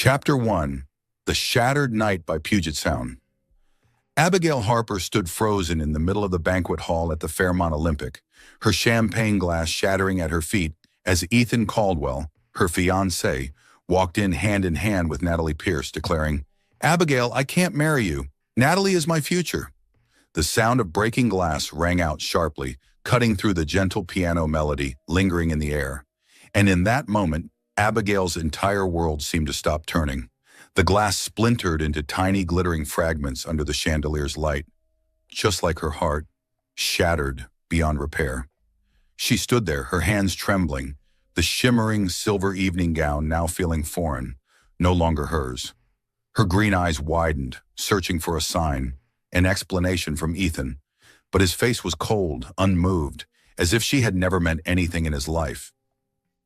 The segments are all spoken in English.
Chapter 1. The Shattered Night by Puget Sound. Abigail Harper stood frozen in the middle of the banquet hall at the Fairmont Olympic, her champagne glass shattering at her feet as Ethan Caldwell, her fiancé, walked in hand with Natalie Pierce, declaring, "Abigail, I can't marry you. Natalie is my future." The sound of breaking glass rang out sharply, cutting through the gentle piano melody lingering in the air. And in that moment, Abigail's entire world seemed to stop turning. The glass splintered into tiny glittering fragments under the chandelier's light, just like her heart, shattered beyond repair. She stood there, her hands trembling, the shimmering silver evening gown now feeling foreign, no longer hers. Her green eyes widened, searching for a sign, an explanation from Ethan, but his face was cold, unmoved, as if she had never meant anything in his life.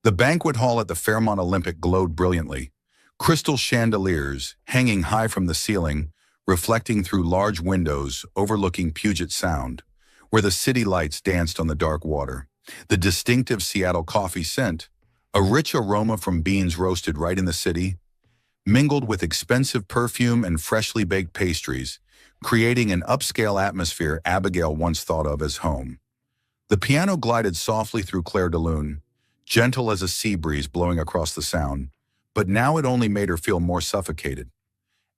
The banquet hall at the Fairmont Olympic glowed brilliantly, crystal chandeliers hanging high from the ceiling, reflecting through large windows overlooking Puget Sound, where the city lights danced on the dark water. The distinctive Seattle coffee scent, a rich aroma from beans roasted right in the city, mingled with expensive perfume and freshly baked pastries, creating an upscale atmosphere Abigail once thought of as home. The piano glided softly through Clair de Lune, gentle as a sea breeze blowing across the Sound, but now it only made her feel more suffocated.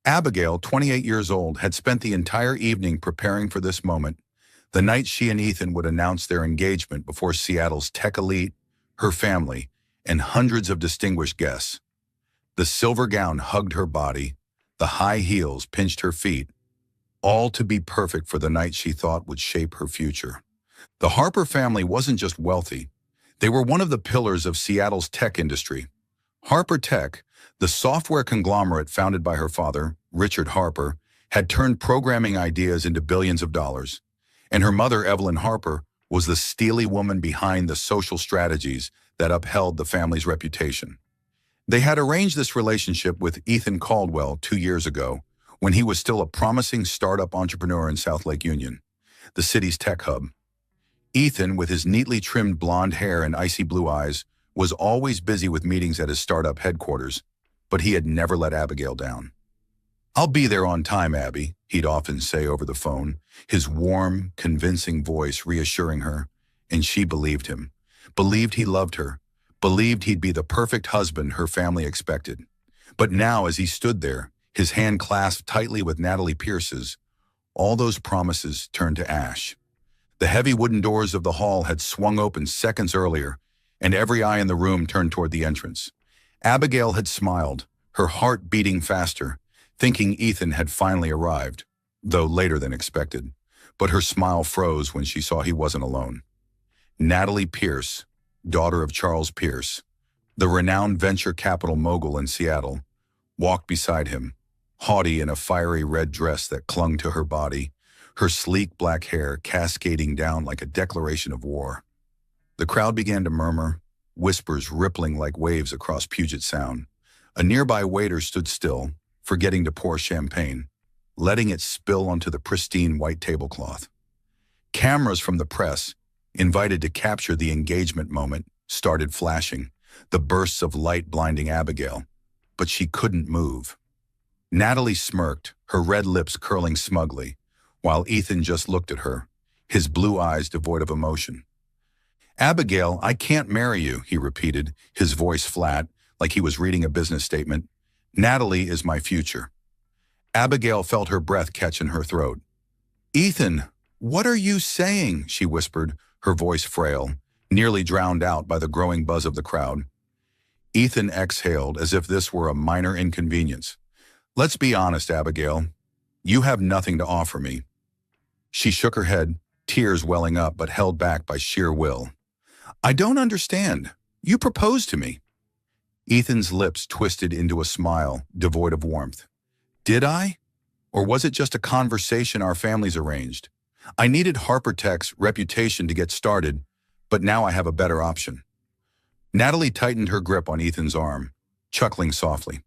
Abigail, 28 years old, had spent the entire evening preparing for this moment, the night she and Ethan would announce their engagement before Seattle's tech elite, her family, and hundreds of distinguished guests. The silver gown hugged her body, the high heels pinched her feet, all to be perfect for the night she thought would shape her future. The Harper family wasn't just wealthy. They were one of the pillars of Seattle's tech industry. Harper Tech, the software conglomerate founded by her father, Richard Harper, had turned programming ideas into billions of dollars. And her mother, Evelyn Harper, was the steely woman behind the social strategies that upheld the family's reputation. They had arranged this relationship with Ethan Caldwell 2 years ago, when he was still a promising startup entrepreneur in South Lake Union, the city's tech hub. Ethan, with his neatly trimmed blonde hair and icy blue eyes, was always busy with meetings at his startup headquarters, but he had never let Abigail down. "I'll be there on time, Abby," he'd often say over the phone, his warm, convincing voice reassuring her, and she believed him, believed he loved her, believed he'd be the perfect husband her family expected. But now, as he stood there, his hand clasped tightly with Natalie Pierce's, all those promises turned to ash. The heavy wooden doors of the hall had swung open seconds earlier, and every eye in the room turned toward the entrance. Abigail had smiled, her heart beating faster, thinking Ethan had finally arrived, though later than expected. But her smile froze when she saw he wasn't alone. Natalie Pierce, daughter of Charles Pierce, the renowned venture capital mogul in Seattle, walked beside him, haughty in a fiery red dress that clung to her body, her sleek black hair cascading down like a declaration of war. The crowd began to murmur, whispers rippling like waves across Puget Sound. A nearby waiter stood still, forgetting to pour champagne, letting it spill onto the pristine white tablecloth. Cameras from the press, invited to capture the engagement moment, started flashing, the bursts of light blinding Abigail. But she couldn't move. Natalie smirked, her red lips curling smugly, while Ethan just looked at her, his blue eyes devoid of emotion. "Abigail, I can't marry you," he repeated, his voice flat, like he was reading a business statement. "Natalie is my future." Abigail felt her breath catch in her throat. "Ethan, what are you saying?" she whispered, her voice frail, nearly drowned out by the growing buzz of the crowd. Ethan exhaled as if this were a minor inconvenience. "Let's be honest, Abigail. You have nothing to offer me." She shook her head, tears welling up but held back by sheer will. "I don't understand. You proposed to me." Ethan's lips twisted into a smile, devoid of warmth. "Did I? Or was it just a conversation our families arranged? I needed Harper Tech's reputation to get started, but now I have a better option." Natalie tightened her grip on Ethan's arm, chuckling softly.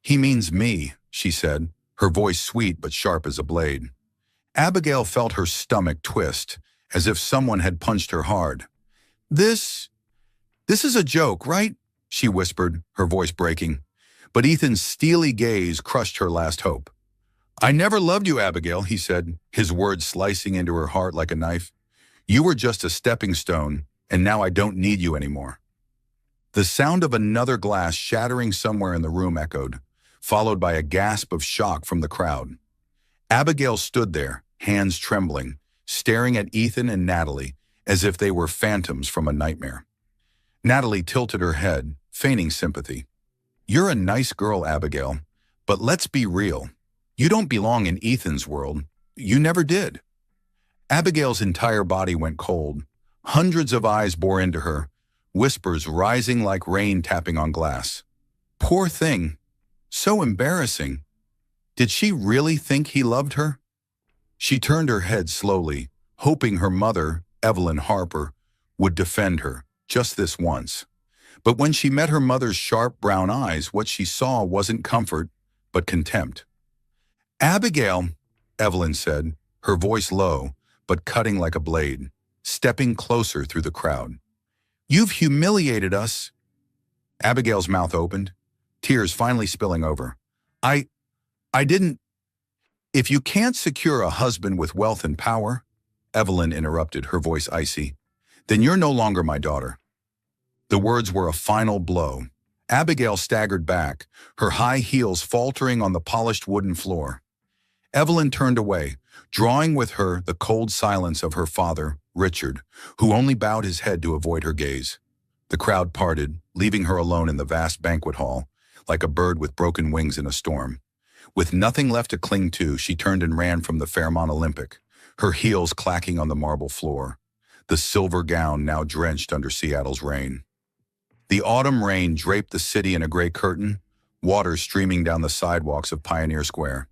"He means me," she said, her voice sweet but sharp as a blade. Abigail felt her stomach twist, as if someone had punched her hard. This is a joke, right?" she whispered, her voice breaking. But Ethan's steely gaze crushed her last hope. "I never loved you, Abigail," he said, his words slicing into her heart like a knife. "You were just a stepping stone, and now I don't need you anymore." The sound of another glass shattering somewhere in the room echoed, followed by a gasp of shock from the crowd. Abigail stood there, hands trembling, staring at Ethan and Natalie as if they were phantoms from a nightmare. Natalie tilted her head, feigning sympathy. "You're a nice girl, Abigail, but let's be real. You don't belong in Ethan's world. You never did." Abigail's entire body went cold. Hundreds of eyes bore into her, whispers rising like rain tapping on glass. Poor thing. So embarrassing. Did she really think he loved her? She turned her head slowly, hoping her mother, Evelyn Harper, would defend her, just this once. But when she met her mother's sharp brown eyes, what she saw wasn't comfort, but contempt. "Abigail," Evelyn said, her voice low, but cutting like a blade, stepping closer through the crowd. "You've humiliated us." Abigail's mouth opened, tears finally spilling over. I didn't." "If you can't secure a husband with wealth and power," Evelyn interrupted, her voice icy, "then you're no longer my daughter." The words were a final blow. Abigail staggered back, her high heels faltering on the polished wooden floor. Evelyn turned away, drawing with her the cold silence of her father, Richard, who only bowed his head to avoid her gaze. The crowd parted, leaving her alone in the vast banquet hall, like a bird with broken wings in a storm. With nothing left to cling to, she turned and ran from the Fairmont Olympic, her heels clacking on the marble floor, the silver gown now drenched under Seattle's rain. The autumn rain draped the city in a gray curtain, water streaming down the sidewalks of Pioneer Square.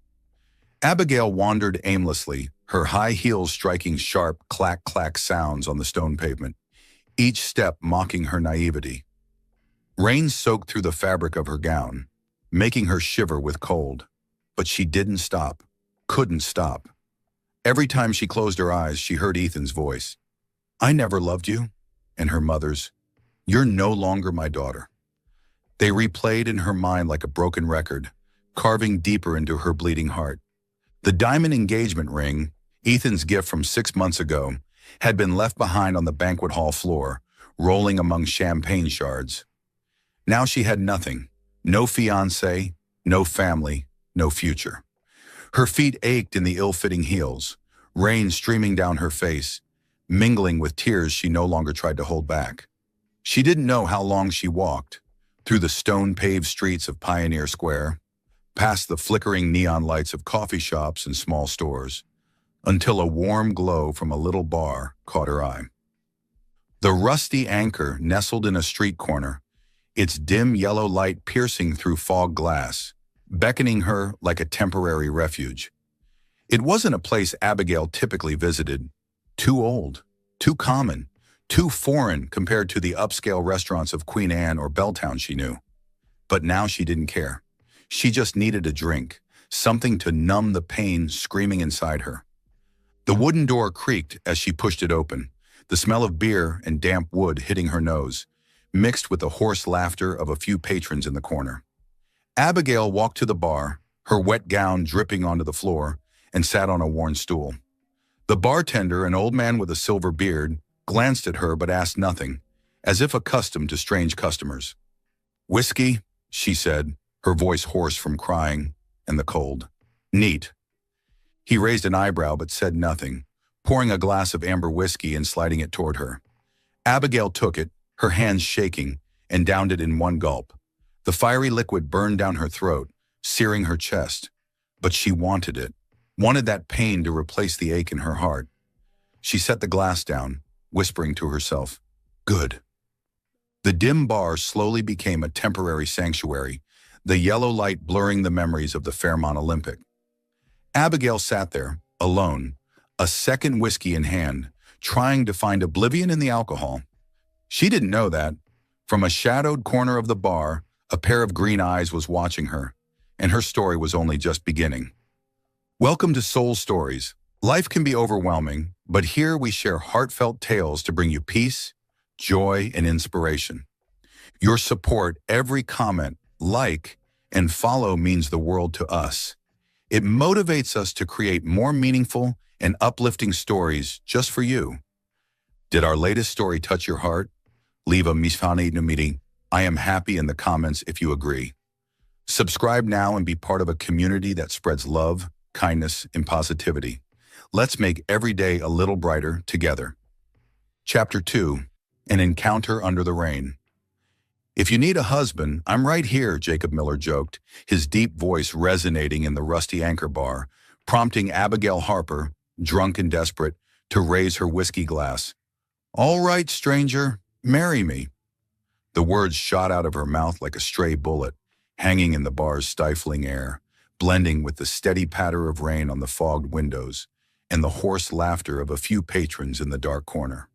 Abigail wandered aimlessly, her high heels striking sharp clack-clack sounds on the stone pavement, each step mocking her naivety. Rain soaked through the fabric of her gown, making her shiver with cold. But she didn't stop, couldn't stop. Every time she closed her eyes, she heard Ethan's voice. "I never loved you," and her mother's, "You're no longer my daughter." They replayed in her mind like a broken record, carving deeper into her bleeding heart. The diamond engagement ring, Ethan's gift from 6 months ago, had been left behind on the banquet hall floor, rolling among champagne shards. Now she had nothing, no fiancé, no family, no future. Her feet ached in the ill-fitting heels, rain streaming down her face, mingling with tears she no longer tried to hold back. She didn't know how long she walked, through the stone-paved streets of Pioneer Square, past the flickering neon lights of coffee shops and small stores, until a warm glow from a little bar caught her eye. The rusty anchor nestled in a street corner, its dim yellow light piercing through fog glass, beckoning her like a temporary refuge. It wasn't a place Abigail typically visited. Too old, too common, too foreign compared to the upscale restaurants of Queen Anne or Belltown she knew. But now she didn't care. She just needed a drink, something to numb the pain screaming inside her. The wooden door creaked as she pushed it open, the smell of beer and damp wood hitting her nose, mixed with the hoarse laughter of a few patrons in the corner. Abigail walked to the bar, her wet gown dripping onto the floor, and sat on a worn stool. The bartender, an old man with a silver beard, glanced at her but asked nothing, as if accustomed to strange customers. "Whiskey?" she said, her voice hoarse from crying and the cold. "Neat." He raised an eyebrow but said nothing, pouring a glass of amber whiskey and sliding it toward her. Abigail took it, her hands shaking, and downed it in one gulp. The fiery liquid burned down her throat, searing her chest. But she wanted it, wanted that pain to replace the ache in her heart. She set the glass down, whispering to herself, "Good." The dim bar slowly became a temporary sanctuary, the yellow light blurring the memories of the Fairmont Olympic. Abigail sat there, alone, a second whiskey in hand, trying to find oblivion in the alcohol. She didn't know that. From a shadowed corner of the bar, a pair of green eyes was watching her, and her story was only just beginning. Welcome to Soul Stories. Life can be overwhelming, but here we share heartfelt tales to bring you peace, joy, and inspiration. Your support, every comment, like, and follow means the world to us. It motivates us to create more meaningful and uplifting stories just for you. Did our latest story touch your heart? Leave a misfani numidi. I am happy in the comments if you agree. Subscribe now and be part of a community that spreads love, kindness, and positivity. Let's make every day a little brighter together. Chapter 2. An Encounter Under the Rain. If you need a husband, I'm right here, Jacob Miller joked, his deep voice resonating in the rusty anchor bar, prompting Abigail Harper, drunk and desperate, to raise her whiskey glass. All right, stranger, marry me. The words shot out of her mouth like a stray bullet, hanging in the bar's stifling air, blending with the steady patter of rain on the fogged windows and the hoarse laughter of a few patrons in the dark corner.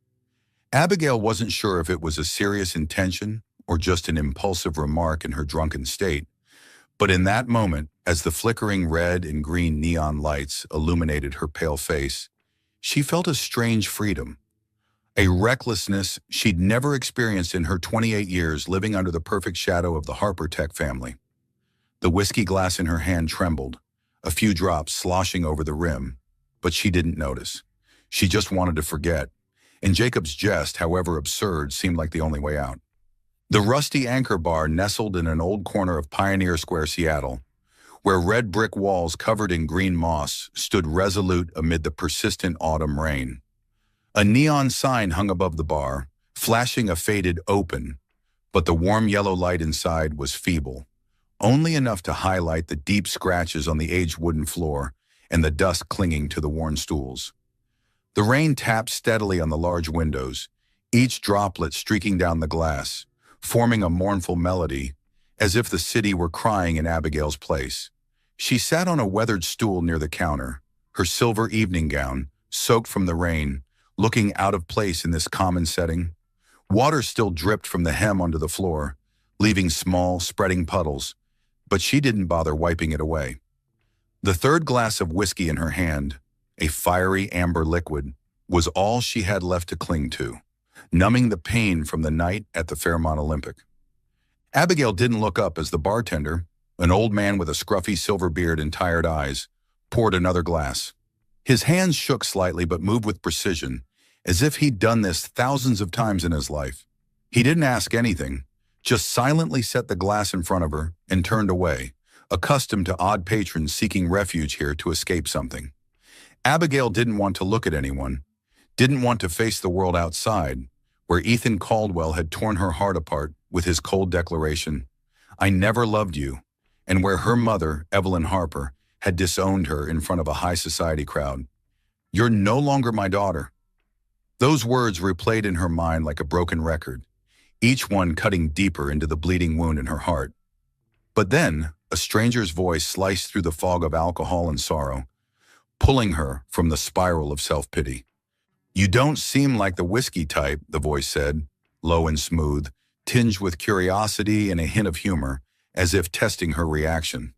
Abigail wasn't sure if it was a serious intention or just an impulsive remark in her drunken state, but in that moment, as the flickering red and green neon lights illuminated her pale face, she felt a strange freedom, a recklessness she'd never experienced in her 28 years living under the perfect shadow of the Harper Tech family. The whiskey glass in her hand trembled, a few drops sloshing over the rim, but she didn't notice. She just wanted to forget, and Jacob's jest, however absurd, seemed like the only way out. The rusty anchor bar nestled in an old corner of Pioneer Square, Seattle, where red brick walls covered in green moss stood resolute amid the persistent autumn rain. A neon sign hung above the bar, flashing a faded open, but the warm yellow light inside was feeble, only enough to highlight the deep scratches on the aged wooden floor and the dust clinging to the worn stools. The rain tapped steadily on the large windows, each droplet streaking down the glass, forming a mournful melody, as if the city were crying in Abigail's place. She sat on a weathered stool near the counter, her silver evening gown, soaked from the rain, looking out of place in this common setting. Water still dripped from the hem onto the floor, leaving small, spreading puddles, but she didn't bother wiping it away. The third glass of whiskey in her hand, a fiery amber liquid, was all she had left to cling to, numbing the pain from the night at the Fairmont Olympic. Abigail didn't look up as the bartender, an old man with a scruffy silver beard and tired eyes, poured another glass. His hands shook slightly but moved with precision, as if he'd done this thousands of times in his life. He didn't ask anything, just silently set the glass in front of her and turned away, accustomed to odd patrons seeking refuge here to escape something. Abigail didn't want to look at anyone, didn't want to face the world outside, where Ethan Caldwell had torn her heart apart with his cold declaration, "I never loved you," and where her mother, Evelyn Harper, had disowned her in front of a high society crowd. "You're no longer my daughter." Those words replayed in her mind like a broken record, each one cutting deeper into the bleeding wound in her heart. But then, a stranger's voice sliced through the fog of alcohol and sorrow, pulling her from the spiral of self-pity. "You don't seem like the whiskey type," the voice said, low and smooth, tinged with curiosity and a hint of humor, as if testing her reaction.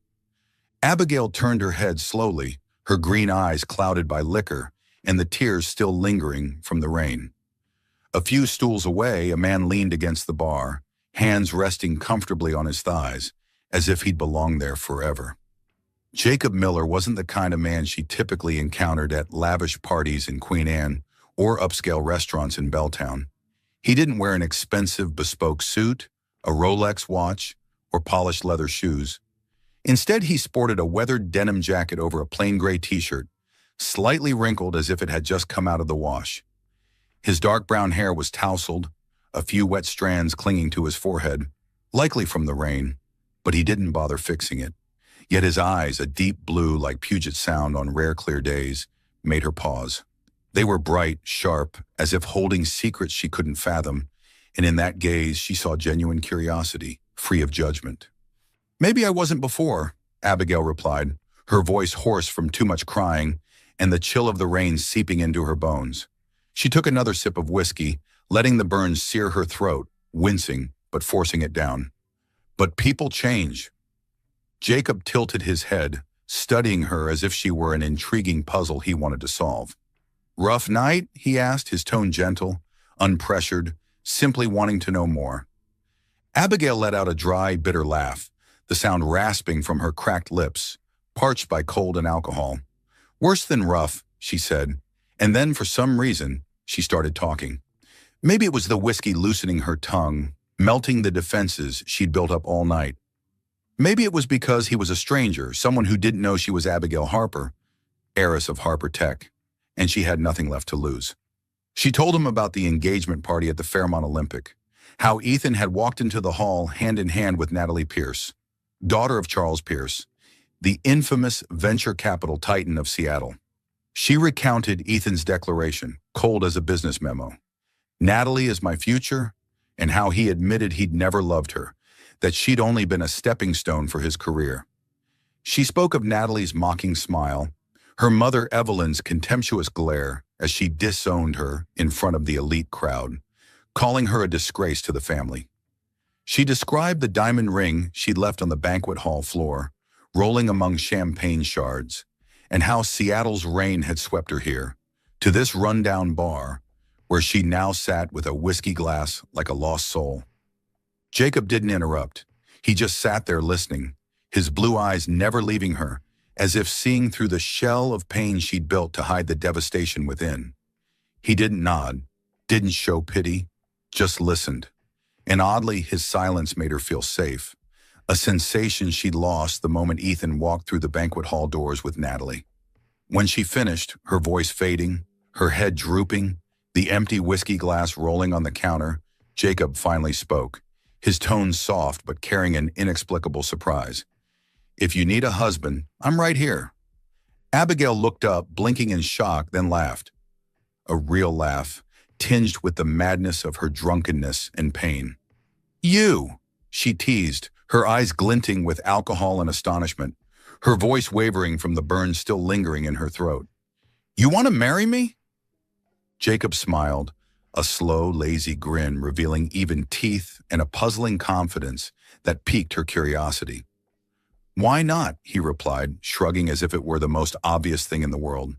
Abigail turned her head slowly, her green eyes clouded by liquor and the tears still lingering from the rain. A few stools away, a man leaned against the bar, hands resting comfortably on his thighs, as if he'd belonged there forever. Jacob Miller wasn't the kind of man she typically encountered at lavish parties in Queen Anne or upscale restaurants in Belltown. He didn't wear an expensive bespoke suit, a Rolex watch, or polished leather shoes. Instead, he sported a weathered denim jacket over a plain gray t-shirt, slightly wrinkled as if it had just come out of the wash. His dark brown hair was tousled, a few wet strands clinging to his forehead, likely from the rain, but he didn't bother fixing it. Yet his eyes, a deep blue like Puget Sound on rare clear days, made her pause. They were bright, sharp, as if holding secrets she couldn't fathom, and in that gaze she saw genuine curiosity, free of judgment. "Maybe I wasn't before," Abigail replied, her voice hoarse from too much crying and the chill of the rain seeping into her bones. She took another sip of whiskey, letting the burns sear her throat, wincing but forcing it down. "But people change." Jacob tilted his head, studying her as if she were an intriguing puzzle he wanted to solve. "Rough night?" he asked, his tone gentle, unpressured, simply wanting to know more. Abigail let out a dry, bitter laugh, the sound rasping from her cracked lips, parched by cold and alcohol. "Worse than rough," she said, and then for some reason, she started talking. Maybe it was the whiskey loosening her tongue, melting the defenses she'd built up all night. Maybe it was because he was a stranger, someone who didn't know she was Abigail Harper, heiress of Harper Tech, and she had nothing left to lose. She told him about the engagement party at the Fairmont Olympic, how Ethan had walked into the hall hand in hand with Natalie Pierce, daughter of Charles Pierce, the infamous venture capital titan of Seattle. She recounted Ethan's declaration, cold as a business memo. "Natalie is my future," and how he admitted he'd never loved her, that she'd only been a stepping stone for his career. She spoke of Natalie's mocking smile, her mother Evelyn's contemptuous glare as she disowned her in front of the elite crowd, calling her a disgrace to the family. She described the diamond ring she'd left on the banquet hall floor, rolling among champagne shards, and how Seattle's rain had swept her here, to this rundown bar, where she now sat with a whiskey glass like a lost soul. Jacob didn't interrupt. He just sat there listening, his blue eyes never leaving her, as if seeing through the shell of pain she'd built to hide the devastation within. He didn't nod, didn't show pity, just listened. And oddly, his silence made her feel safe, a sensation she'd lost the moment Ethan walked through the banquet hall doors with Natalie. When she finished, her voice fading, her head drooping, the empty whiskey glass rolling on the counter, Jacob finally spoke, his tone soft but carrying an inexplicable surprise. "If you need a husband, I'm right here." Abigail looked up, blinking in shock, then laughed. A real laugh, tinged with the madness of her drunkenness and pain. "You," she teased, her eyes glinting with alcohol and astonishment, her voice wavering from the burn still lingering in her throat. "You want to marry me?" Jacob smiled, a slow, lazy grin revealing even teeth and a puzzling confidence that piqued her curiosity. "Why not?" he replied, shrugging as if it were the most obvious thing in the world.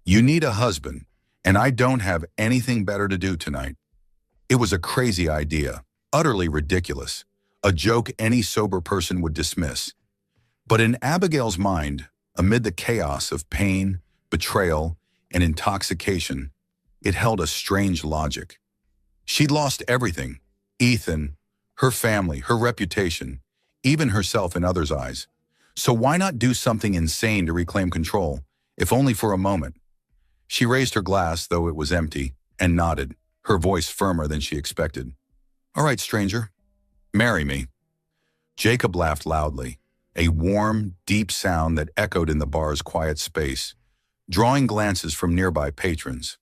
"You need a husband, and I don't have anything better to do tonight." It was a crazy idea, utterly ridiculous, a joke any sober person would dismiss. But in Abigail's mind, amid the chaos of pain, betrayal, and intoxication, it held a strange logic. She'd lost everything: Ethan, her family, her reputation, even herself in others' eyes. So why not do something insane to reclaim control, if only for a moment? She raised her glass, though it was empty, and nodded, her voice firmer than she expected. "All right, stranger, marry me." Jacob laughed loudly, a warm, deep sound that echoed in the bar's quiet space, drawing glances from nearby patrons.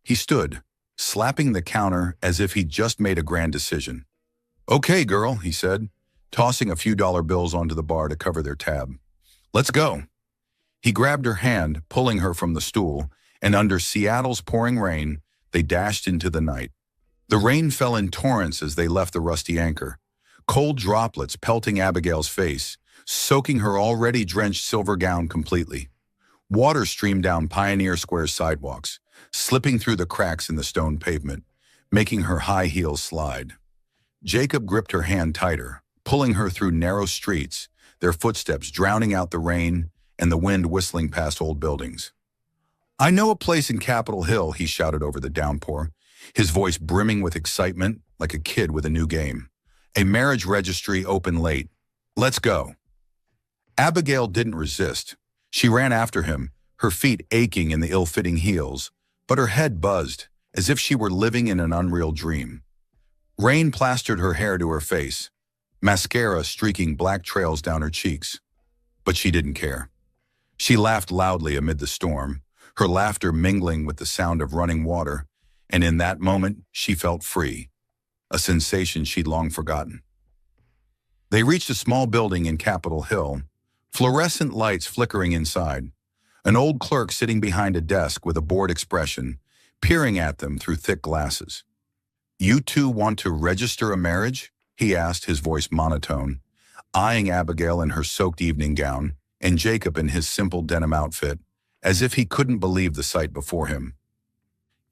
He stood, slapping the counter as if he'd just made a grand decision. "Okay, girl," he said, tossing a few dollar bills onto the bar to cover their tab. "Let's go." He grabbed her hand, pulling her from the stool, and under Seattle's pouring rain, they dashed into the night. The rain fell in torrents as they left the rusty anchor, cold droplets pelting Abigail's face, soaking her already drenched silver gown completely. Water streamed down Pioneer Square's sidewalks, slipping through the cracks in the stone pavement, making her high heels slide. Jacob gripped her hand tighter, pulling her through narrow streets, their footsteps drowning out the rain and the wind whistling past old buildings. "I know a place in Capitol Hill," he shouted over the downpour, his voice brimming with excitement like a kid with a new game. "A marriage registry open late. Let's go." Abigail didn't resist. She ran after him, her feet aching in the ill-fitting heels, but her head buzzed, as if she were living in an unreal dream. Rain plastered her hair to her face, mascara streaking black trails down her cheeks. But she didn't care. She laughed loudly amid the storm, her laughter mingling with the sound of running water, and in that moment she felt free, a sensation she'd long forgotten. They reached a small building in Capitol Hill, fluorescent lights flickering inside, an old clerk sitting behind a desk with a bored expression, peering at them through thick glasses. "You two want to register a marriage?" he asked, his voice monotone, eyeing Abigail in her soaked evening gown and Jacob in his simple denim outfit, as if he couldn't believe the sight before him.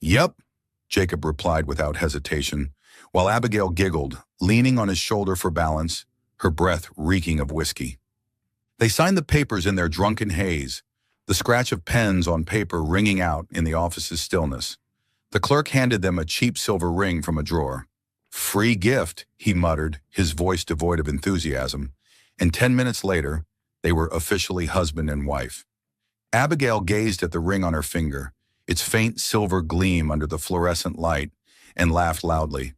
"Yep," Jacob replied without hesitation, while Abigail giggled, leaning on his shoulder for balance, her breath reeking of whiskey. They signed the papers in their drunken haze, the scratch of pens on paper ringing out in the office's stillness. The clerk handed them a cheap silver ring from a drawer. "Free gift," he muttered, his voice devoid of enthusiasm, and 10 minutes later, they were officially husband and wife. Abigail gazed at the ring on her finger, its faint silver gleam under the fluorescent light, and laughed loudly.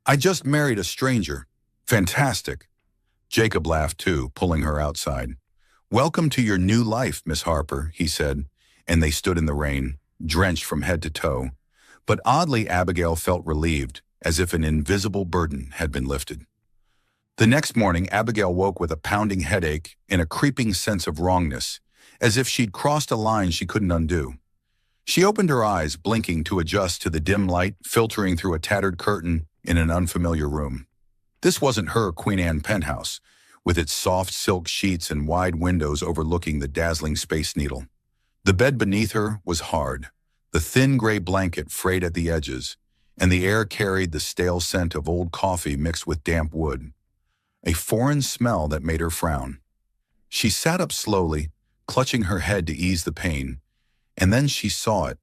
"I just married a stranger. Fantastic." Jacob laughed too, pulling her outside. "Welcome to your new life, Miss Harper," he said, and they stood in the rain, drenched from head to toe. But oddly, Abigail felt relieved, as if an invisible burden had been lifted. The next morning, Abigail woke with a pounding headache and a creeping sense of wrongness, as if she'd crossed a line she couldn't undo. She opened her eyes, blinking to adjust to the dim light filtering through a tattered curtain in an unfamiliar room. This wasn't her Queen Anne penthouse, with its soft silk sheets and wide windows overlooking the dazzling Space Needle. The bed beneath her was hard, the thin gray blanket frayed at the edges, and the air carried the stale scent of old coffee mixed with damp wood, a foreign smell that made her frown. She sat up slowly, clutching her head to ease the pain, and then she saw it,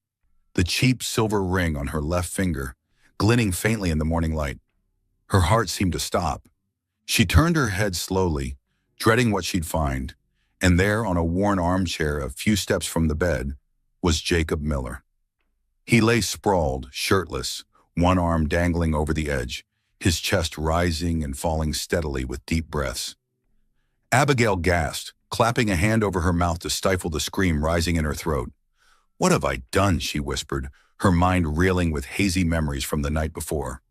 the cheap silver ring on her left finger, glinting faintly in the morning light. Her heart seemed to stop. She turned her head slowly, dreading what she'd find, and there on a worn armchair a few steps from the bed was Jacob Miller. He lay sprawled, shirtless, one arm dangling over the edge, his chest rising and falling steadily with deep breaths. Abigail gasped, clapping a hand over her mouth to stifle the scream rising in her throat. "What have I done?" she whispered, her mind reeling with hazy memories from the night before.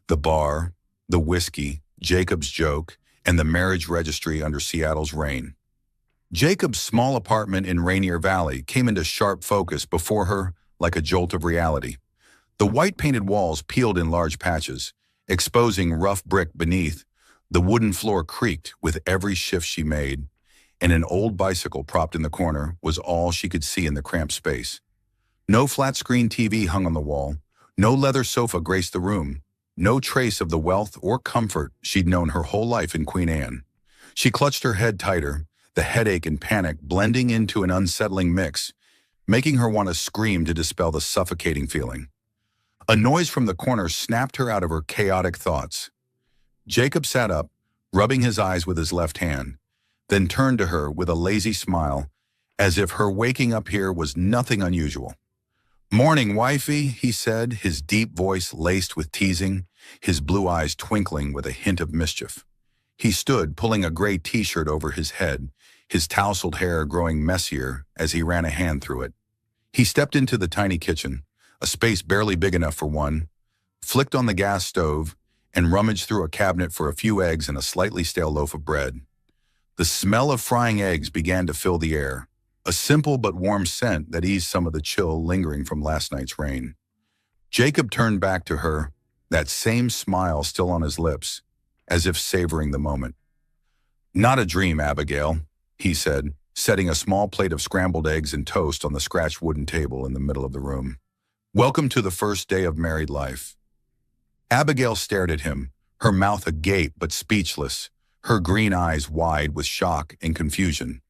The bar, the whiskey, Jacob's joke, and the marriage registry under Seattle's rain. Jacob's small apartment in Rainier Valley came into sharp focus before her like a jolt of reality. The white-painted walls peeled in large patches, exposing rough brick beneath. The wooden floor creaked with every shift she made, and an old bicycle propped in the corner was all she could see in the cramped space. No flat-screen TV hung on the wall, no leather sofa graced the room, no trace of the wealth or comfort she'd known her whole life in Queen Anne. She clutched her head tighter, the headache and panic blending into an unsettling mix, making her want to scream to dispel the suffocating feeling. A noise from the corner snapped her out of her chaotic thoughts. Jacob sat up, rubbing his eyes with his left hand, then turned to her with a lazy smile, as if her waking up here was nothing unusual. "Morning, wifey," he said, his deep voice laced with teasing, his blue eyes twinkling with a hint of mischief. He stood, pulling a gray t-shirt over his head, his tousled hair growing messier as he ran a hand through it. He stepped into the tiny kitchen, a space barely big enough for one, flicked on the gas stove, and rummaged through a cabinet for a few eggs and a slightly stale loaf of bread. The smell of frying eggs began to fill the air, a simple but warm scent that eased some of the chill lingering from last night's rain. Jacob turned back to her, that same smile still on his lips, as if savoring the moment. "Not a dream, Abigail," he said, setting a small plate of scrambled eggs and toast on the scratched wooden table in the middle of the room. "Welcome to the first day of married life." Abigail stared at him, her mouth agape but speechless, her green eyes wide with shock and confusion.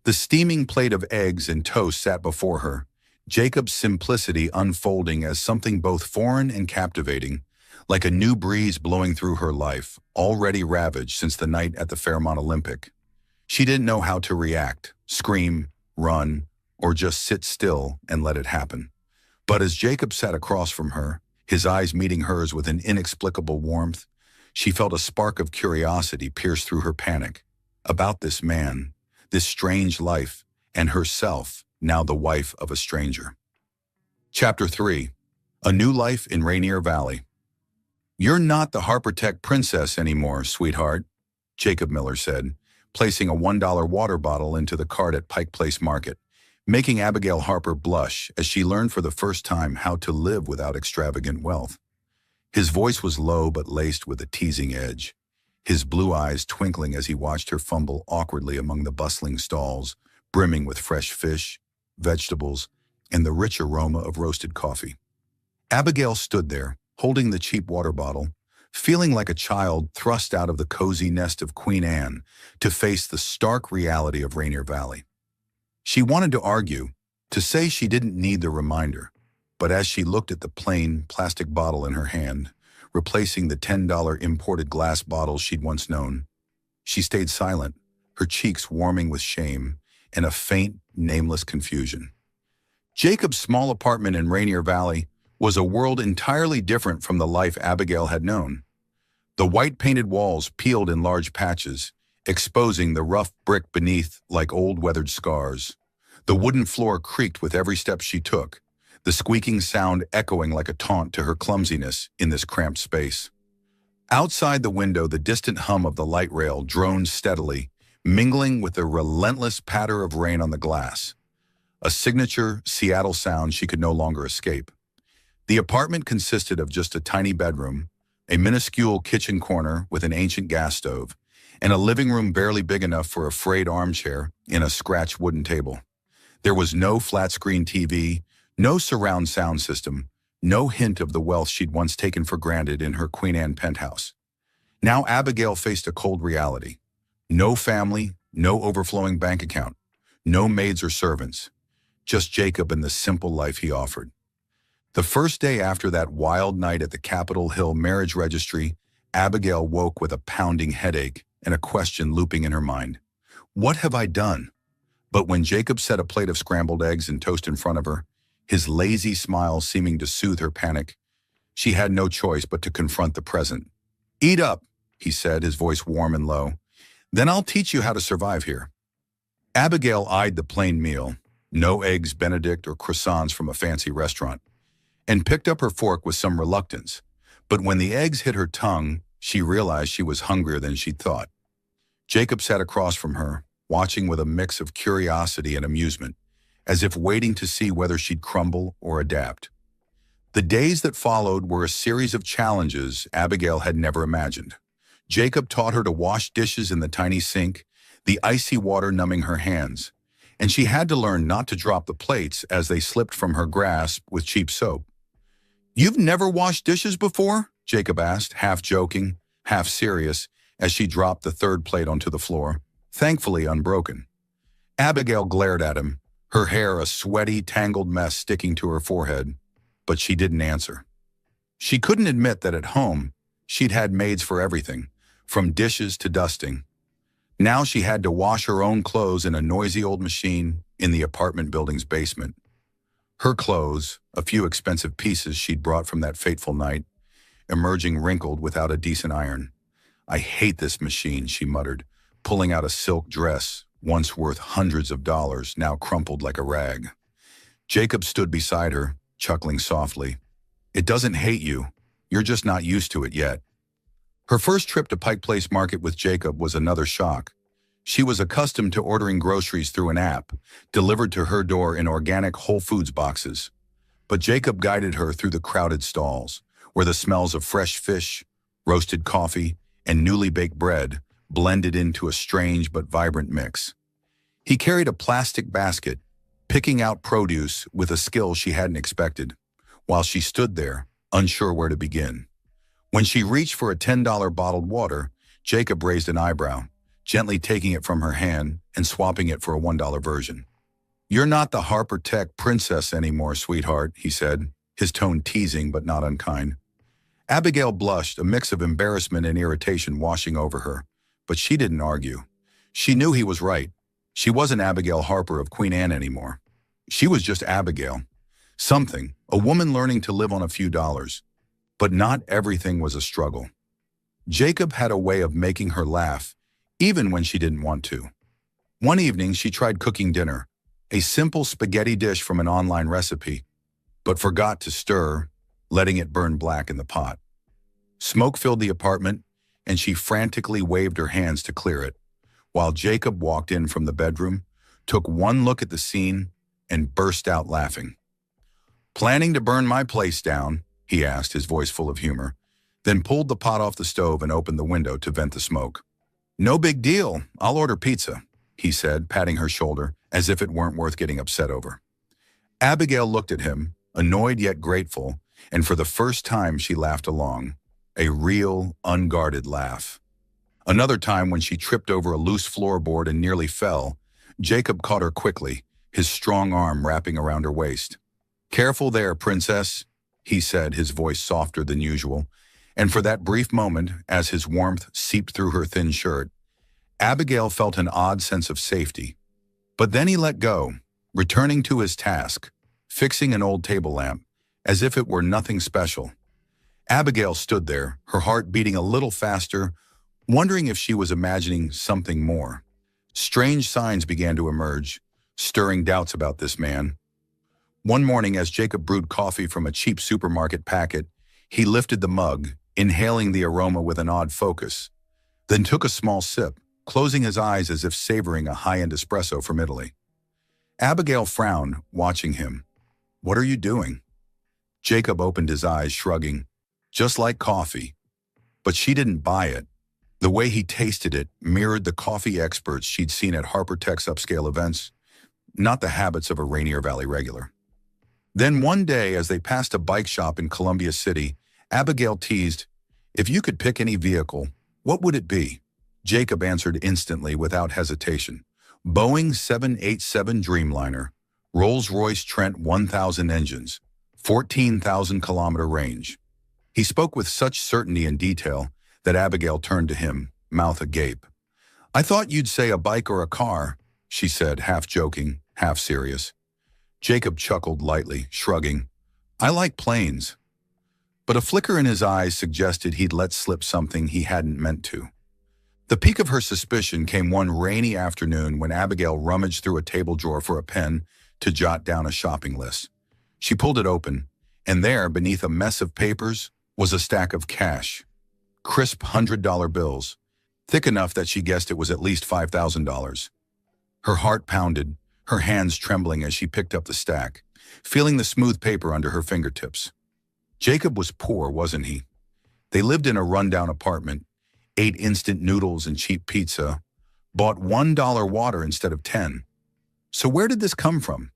The steaming plate of eggs and toast sat before her, Jacob's simplicity unfolding as something both foreign and captivating, like a new breeze blowing through her life, already ravaged since the night at the Fairmont Olympic. She didn't know how to react, scream, run, or just sit still and let it happen. But as Jacob sat across from her, his eyes meeting hers with an inexplicable warmth, she felt a spark of curiosity pierce through her panic. About this man, this strange life, and herself, now the wife of a stranger. Chapter 3. A New Life in Rainier Valley. "You're not the Harper Tech princess anymore, sweetheart," Jacob Miller said, placing a $1 water bottle into the cart at Pike Place Market, making Abigail Harper blush as she learned for the first time how to live without extravagant wealth. His voice was low but laced with a teasing edge, his blue eyes twinkling as he watched her fumble awkwardly among the bustling stalls, brimming with fresh fish, vegetables, and the rich aroma of roasted coffee. Abigail stood there, holding the cheap water bottle, feeling like a child thrust out of the cozy nest of Queen Anne to face the stark reality of Rainier Valley. She wanted to argue, to say she didn't need the reminder, but as she looked at the plain plastic bottle in her hand, replacing the $10 imported glass bottles she'd once known, she stayed silent, her cheeks warming with shame and a faint, nameless confusion. Jacob's small apartment in Rainier Valley was a world entirely different from the life Abigail had known. The white-painted walls peeled in large patches, exposing the rough brick beneath like old weathered scars. The wooden floor creaked with every step she took, the squeaking sound echoing like a taunt to her clumsiness in this cramped space. Outside the window, the distant hum of the light rail droned steadily, mingling with the relentless patter of rain on the glass, a signature Seattle sound she could no longer escape. The apartment consisted of just a tiny bedroom, a minuscule kitchen corner with an ancient gas stove, and a living room barely big enough for a frayed armchair and a scratched wooden table. There was no flat-screen TV, no surround sound system, no hint of the wealth she'd once taken for granted in her Queen Anne penthouse. Now Abigail faced a cold reality. No family, no overflowing bank account, no maids or servants, just Jacob and the simple life he offered. The first day after that wild night at the Capitol Hill marriage registry, Abigail woke with a pounding headache and a question looping in her mind. What have I done? But when Jacob set a plate of scrambled eggs and toast in front of her, his lazy smile seeming to soothe her panic, she had no choice but to confront the present. Eat up, he said, his voice warm and low. Then I'll teach you how to survive here. Abigail eyed the plain meal, no eggs Benedict or croissants from a fancy restaurant, and picked up her fork with some reluctance. But when the eggs hit her tongue, she realized she was hungrier than she'd thought. Jacob sat across from her, watching with a mix of curiosity and amusement, as if waiting to see whether she'd crumble or adapt. The days that followed were a series of challenges Abigail had never imagined. Jacob taught her to wash dishes in the tiny sink, the icy water numbing her hands, and she had to learn not to drop the plates as they slipped from her grasp with cheap soap. "You've never washed dishes before?" Jacob asked, half joking, half serious, as she dropped the third plate onto the floor, thankfully unbroken. Abigail glared at him, her hair a sweaty, tangled mess sticking to her forehead, but she didn't answer. She couldn't admit that at home, she'd had maids for everything, from dishes to dusting. Now she had to wash her own clothes in a noisy old machine in the apartment building's basement. Her clothes, a few expensive pieces she'd brought from that fateful night, emerging wrinkled without a decent iron. "I hate this machine," she muttered, pulling out a silk dress, once worth hundreds of dollars, now crumpled like a rag. Jacob stood beside her, chuckling softly. "It doesn't hate you. You're just not used to it yet." Her first trip to Pike Place Market with Jacob was another shock. She was accustomed to ordering groceries through an app, delivered to her door in organic Whole Foods boxes. But Jacob guided her through the crowded stalls, where the smells of fresh fish, roasted coffee, and newly baked bread blended into a strange but vibrant mix. He carried a plastic basket, picking out produce with a skill she hadn't expected, while she stood there, unsure where to begin. When she reached for a $10 bottled water, Jacob raised an eyebrow, gently taking it from her hand and swapping it for a $1 version. "You're not the Harper Tech princess anymore, sweetheart," he said, his tone teasing but not unkind. Abigail blushed, a mix of embarrassment and irritation washing over her, but she didn't argue. She knew he was right. She wasn't Abigail Harper of Queen Anne anymore. She was just Abigail. Something, a woman learning to live on a few dollars. But not everything was a struggle. Jacob had a way of making her laugh, even when she didn't want to. One evening, she tried cooking dinner, a simple spaghetti dish from an online recipe, but forgot to stir, letting it burn black in the pot. Smoke filled the apartment, and she frantically waved her hands to clear it, while Jacob walked in from the bedroom, took one look at the scene, and burst out laughing. "Planning to burn my place down?" he asked, his voice full of humor, then pulled the pot off the stove and opened the window to vent the smoke. "No big deal. I'll order pizza," he said, patting her shoulder, as if it weren't worth getting upset over. Abigail looked at him, annoyed yet grateful, and for the first time she laughed along. a real, unguarded laugh. Another time when she tripped over a loose floorboard and nearly fell, Jacob caught her quickly, his strong arm wrapping around her waist. "Careful there, princess," he said, his voice softer than usual, and for that brief moment, as his warmth seeped through her thin shirt, Abigail felt an odd sense of safety. But then he let go, returning to his task, fixing an old table lamp, as if it were nothing special. Abigail stood there, her heart beating a little faster, wondering if she was imagining something more. Strange signs began to emerge, stirring doubts about this man. One morning, as Jacob brewed coffee from a cheap supermarket packet, he lifted the mug, inhaling the aroma with an odd focus, then took a small sip, closing his eyes as if savoring a high-end espresso from Italy. Abigail frowned, watching him. "What are you doing?" Jacob opened his eyes, shrugging. "Just like coffee." But she didn't buy it. The way he tasted it mirrored the coffee experts she'd seen at Harper Tech's upscale events, not the habits of a Rainier Valley regular. Then one day, as they passed a bike shop in Columbia City, Abigail teased, "If you could pick any vehicle, what would it be?" Jacob answered instantly without hesitation. "Boeing 787 Dreamliner, Rolls-Royce Trent 1000 engines, 14,000-kilometer range." He spoke with such certainty and detail that Abigail turned to him, mouth agape. "I thought you'd say a bike or a car," she said, half joking, half serious. Jacob chuckled lightly, shrugging. "I like planes." But a flicker in his eyes suggested he'd let slip something he hadn't meant to. The peak of her suspicion came one rainy afternoon when Abigail rummaged through a table drawer for a pen to jot down a shopping list. She pulled it open, and there, beneath a mess of papers, was a stack of cash. Crisp $100 bills, thick enough that she guessed it was at least $5,000. Her heart pounded, her hands trembling as she picked up the stack, feeling the smooth paper under her fingertips. Jacob was poor, wasn't he? They lived in a rundown apartment, ate instant noodles and cheap pizza, bought $1 water instead of 10. So where did this come from?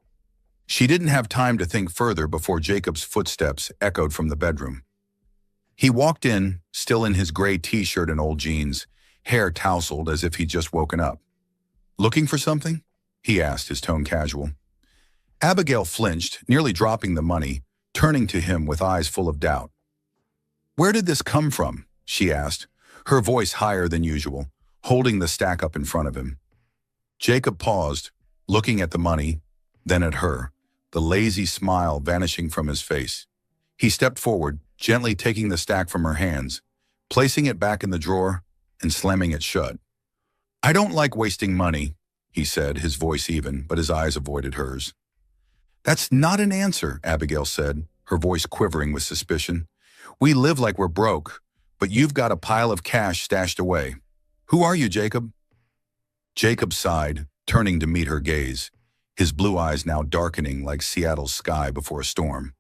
She didn't have time to think further before Jacob's footsteps echoed from the bedroom. He walked in, still in his gray t-shirt and old jeans, hair tousled as if he'd just woken up. "Looking for something?" he asked, his tone casual. Abigail flinched, nearly dropping the money, turning to him with eyes full of doubt. "Where did this come from?" she asked, her voice higher than usual, holding the stack up in front of him. Jacob paused, looking at the money, then at her, the lazy smile vanishing from his face. He stepped forward, gently taking the stack from her hands, placing it back in the drawer, and slamming it shut. "I don't like wasting money," he said, his voice even, but his eyes avoided hers. "That's not an answer," Abigail said, her voice quivering with suspicion. "We live like we're broke, but you've got a pile of cash stashed away. Who are you, Jacob?" Jacob sighed, turning to meet her gaze, his blue eyes now darkening like Seattle's sky before a storm.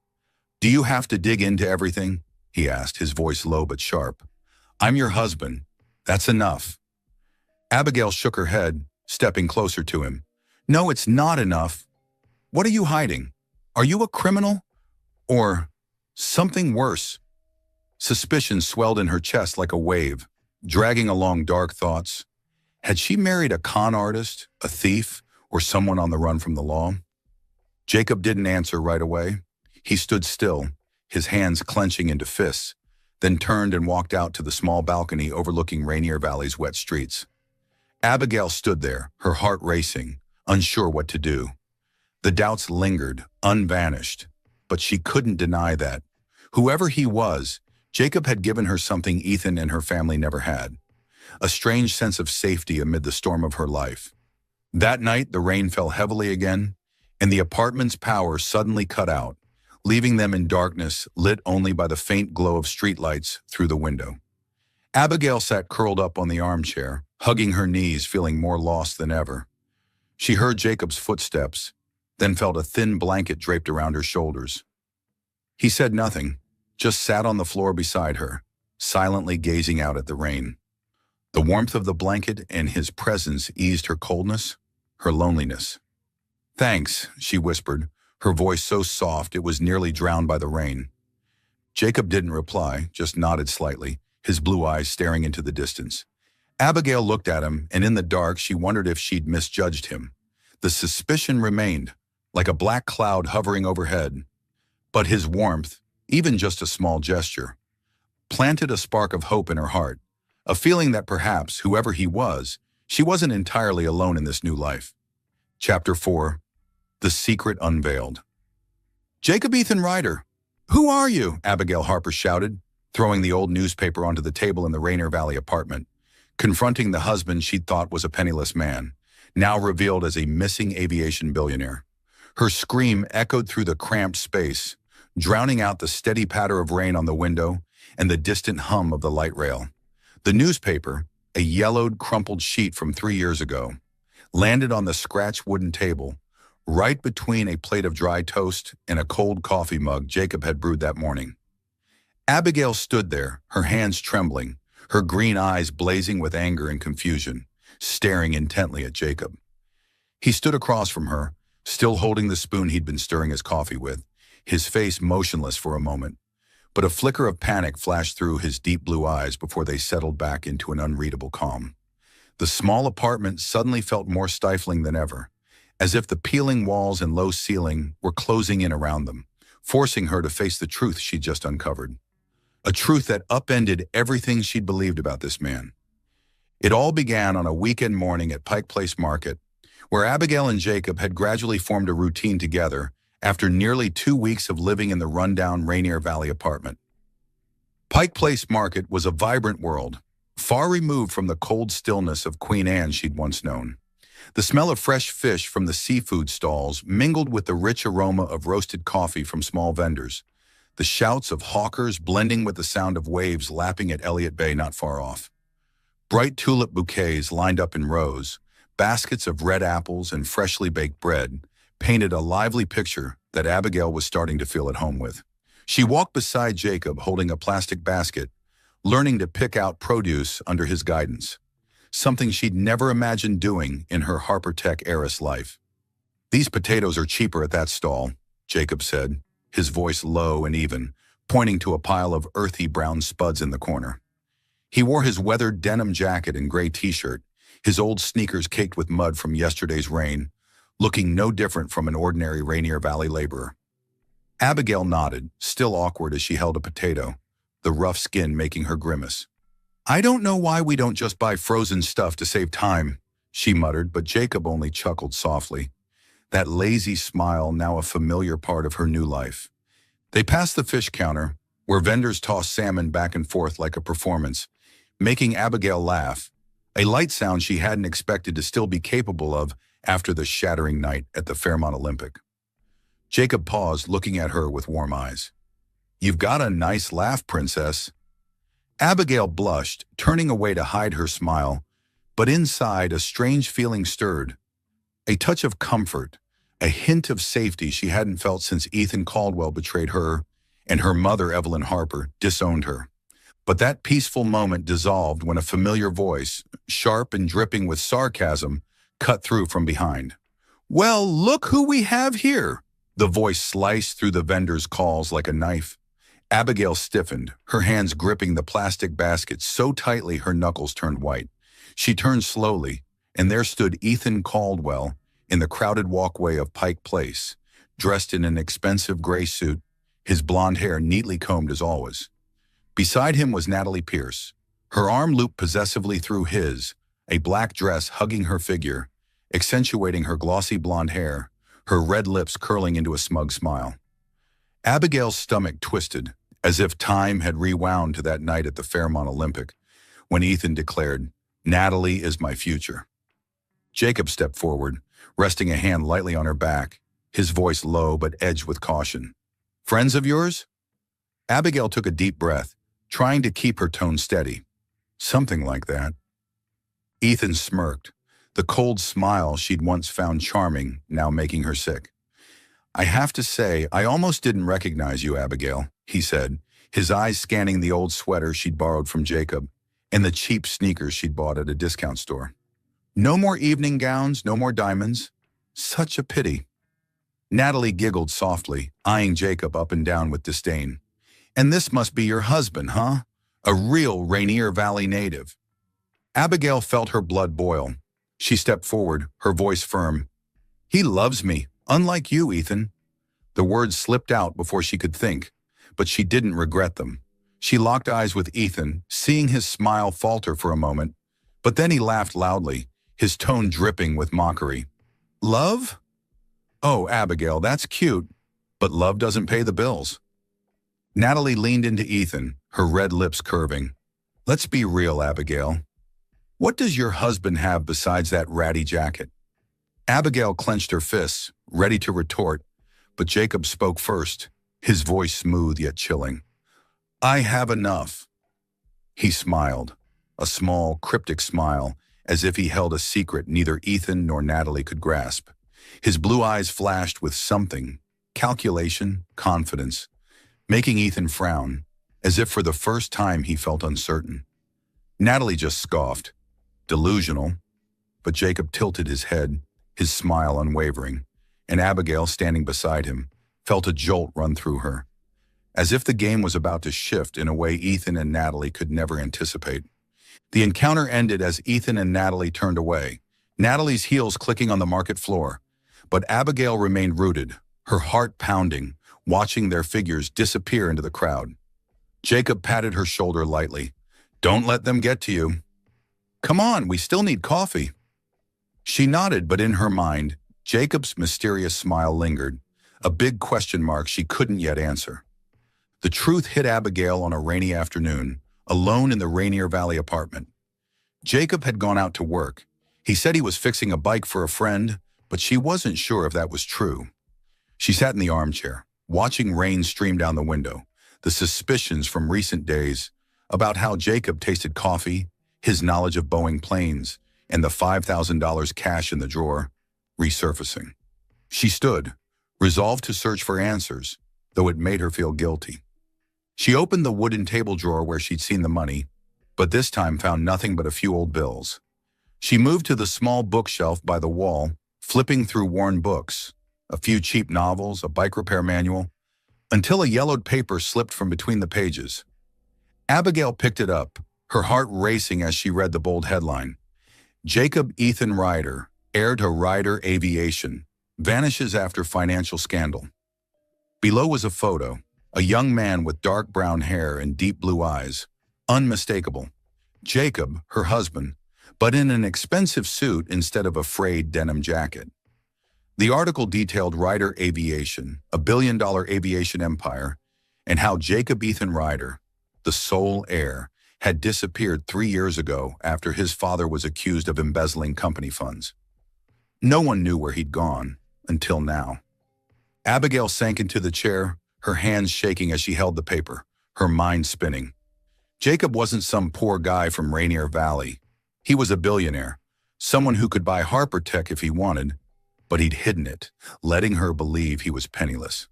"Do you have to dig into everything?" he asked, his voice low but sharp. "I'm your husband. That's enough." Abigail shook her head, stepping closer to him. "No, it's not enough. What are you hiding? Are you a criminal? Or something worse?" Suspicion swelled in her chest like a wave, dragging along dark thoughts. Had she married a con artist, a thief, or someone on the run from the law? Jacob didn't answer right away. He stood still, his hands clenching into fists, then turned and walked out to the small balcony overlooking Rainier Valley's wet streets. Abigail stood there, her heart racing, unsure what to do. The doubts lingered, unvanished, but she couldn't deny that. Whoever he was, Jacob had given her something Ethan and her family never had, a strange sense of safety amid the storm of her life. That night, the rain fell heavily again, and the apartment's power suddenly cut out, leaving them in darkness lit only by the faint glow of streetlights through the window. Abigail sat curled up on the armchair, hugging her knees, feeling more lost than ever. She heard Jacob's footsteps, then felt a thin blanket draped around her shoulders. He said nothing, just sat on the floor beside her, silently gazing out at the rain. The warmth of the blanket and his presence eased her coldness, her loneliness. "Thanks," she whispered, her voice so soft it was nearly drowned by the rain. Jacob didn't reply, just nodded slightly, his blue eyes staring into the distance. Abigail looked at him, and in the dark she wondered if she'd misjudged him. The suspicion remained, like a black cloud hovering overhead. But his warmth, even just a small gesture, planted a spark of hope in her heart, a feeling that perhaps, whoever he was, she wasn't entirely alone in this new life. Chapter 4. The Secret Unveiled. "Jacob Ethan Ryder, who are you?" Abigail Harper shouted, throwing the old newspaper onto the table in the Rainier Valley apartment, confronting the husband she'd thought was a penniless man, now revealed as a missing aviation billionaire. Her scream echoed through the cramped space, drowning out the steady patter of rain on the window and the distant hum of the light rail. The newspaper, a yellowed, crumpled sheet from 3 years ago, landed on the scratched wooden table, right between a plate of dry toast and a cold coffee mug Jacob had brewed that morning. Abigail stood there, her hands trembling, her green eyes blazing with anger and confusion, staring intently at Jacob. He stood across from her, still holding the spoon he'd been stirring his coffee with, his face motionless for a moment. But a flicker of panic flashed through his deep blue eyes before they settled back into an unreadable calm. The small apartment suddenly felt more stifling than ever, as if the peeling walls and low ceiling were closing in around them, forcing her to face the truth she'd just uncovered. A truth that upended everything she'd believed about this man. It all began on a weekend morning at Pike Place Market, where Abigail and Jacob had gradually formed a routine together after nearly 2 weeks of living in the rundown Rainier Valley apartment. Pike Place Market was a vibrant world, far removed from the cold stillness of Queen Anne she'd once known. The smell of fresh fish from the seafood stalls mingled with the rich aroma of roasted coffee from small vendors, the shouts of hawkers blending with the sound of waves lapping at Elliott Bay not far off. Bright tulip bouquets lined up in rows, baskets of red apples and freshly baked bread, painted a lively picture that Abigail was starting to feel at home with. She walked beside Jacob holding a plastic basket, learning to pick out produce under his guidance, something she'd never imagined doing in her Harper Tech heiress life. "These potatoes are cheaper at that stall," Jacob said, his voice low and even, pointing to a pile of earthy brown spuds in the corner. He wore his weathered denim jacket and gray t-shirt, his old sneakers caked with mud from yesterday's rain, looking no different from an ordinary Rainier Valley laborer. Abigail nodded, still awkward as she held a potato, the rough skin making her grimace. "I don't know why we don't just buy frozen stuff to save time," she muttered, but Jacob only chuckled softly, that lazy smile now a familiar part of her new life. They passed the fish counter, where vendors tossed salmon back and forth like a performance, making Abigail laugh, a light sound she hadn't expected to still be capable of after the shattering night at the Fairmont Olympic. Jacob paused, looking at her with warm eyes. "You've got a nice laugh, princess." Abigail blushed, turning away to hide her smile, but inside a strange feeling stirred. A touch of comfort, a hint of safety she hadn't felt since Ethan Caldwell betrayed her and her mother, Evelyn Harper, disowned her. But that peaceful moment dissolved when a familiar voice, sharp and dripping with sarcasm, cut through from behind. "Well, look who we have here." The voice sliced through the vendor's calls like a knife. Abigail stiffened, her hands gripping the plastic basket so tightly her knuckles turned white. She turned slowly, and there stood Ethan Caldwell in the crowded walkway of Pike Place, dressed in an expensive gray suit, his blonde hair neatly combed as always. Beside him was Natalie Pierce, her arm looped possessively through his, a black dress hugging her figure, accentuating her glossy blonde hair, her red lips curling into a smug smile. Abigail's stomach twisted, as if time had rewound to that night at the Fairmont Olympic, when Ethan declared, "Natalie is my future." Jacob stepped forward, resting a hand lightly on her back, his voice low but edged with caution. "Friends of yours?" Abigail took a deep breath, trying to keep her tone steady. "Something like that." Ethan smirked, the cold smile she'd once found charming now making her sick. "I have to say, I almost didn't recognize you, Abigail," he said, his eyes scanning the old sweater she'd borrowed from Jacob and the cheap sneakers she'd bought at a discount store. "No more evening gowns, no more diamonds. Such a pity." Natalie giggled softly, eyeing Jacob up and down with disdain. And this must be your husband, huh? A real Rainier Valley native. Abigail felt her blood boil. She stepped forward, her voice firm. He loves me, unlike you, Ethan. The words slipped out before she could think, but she didn't regret them. She locked eyes with Ethan, seeing his smile falter for a moment, but then he laughed loudly, his tone dripping with mockery. Love? Oh, Abigail, that's cute, but love doesn't pay the bills. Natalie leaned into Ethan, her red lips curving. Let's be real, Abigail. What does your husband have besides that ratty jacket? Abigail clenched her fists, ready to retort, but Jacob spoke first, his voice smooth yet chilling. I have enough. He smiled, a small, cryptic smile, as if he held a secret neither Ethan nor Natalie could grasp. His blue eyes flashed with something, calculation, confidence, making Ethan frown, as if for the first time he felt uncertain. Natalie just scoffed, delusional, but Jacob tilted his head, his smile unwavering, and Abigail, standing beside him, felt a jolt run through her, as if the game was about to shift in a way Ethan and Natalie could never anticipate. The encounter ended as Ethan and Natalie turned away, Natalie's heels clicking on the market floor, but Abigail remained rooted, her heart pounding, watching their figures disappear into the crowd. Jacob patted her shoulder lightly. Don't let them get to you. Come on, we still need coffee. She nodded, but in her mind, Jacob's mysterious smile lingered, a big question mark she couldn't yet answer. The truth hit Abigail on a rainy afternoon, alone in the Rainier Valley apartment. Jacob had gone out to work. He said he was fixing a bike for a friend, but she wasn't sure if that was true. She sat in the armchair, watching rain stream down the window, the suspicions from recent days about how Jacob tasted coffee, his knowledge of Boeing planes, and the $5,000 cash in the drawer, resurfacing. She stood, resolved to search for answers, though it made her feel guilty. She opened the wooden table drawer where she'd seen the money, but this time found nothing but a few old bills. She moved to the small bookshelf by the wall, flipping through worn books, a few cheap novels, a bike repair manual, until a yellowed paper slipped from between the pages. Abigail picked it up, her heart racing as she read the bold headline. Jacob Ethan Ryder, heir to Ryder Aviation, vanishes after financial scandal. Below was a photo, a young man with dark brown hair and deep blue eyes, unmistakable. Jacob, her husband, but in an expensive suit instead of a frayed denim jacket. The article detailed Ryder Aviation, a billion-dollar aviation empire, and how Jacob Ethan Ryder, the sole heir, had disappeared 3 years ago after his father was accused of embezzling company funds. No one knew where he'd gone, until now. Abigail sank into the chair, her hands shaking as she held the paper, her mind spinning. Jacob wasn't some poor guy from Rainier Valley. He was a billionaire, someone who could buy Harper Tech if he wanted, but he'd hidden it, letting her believe he was penniless.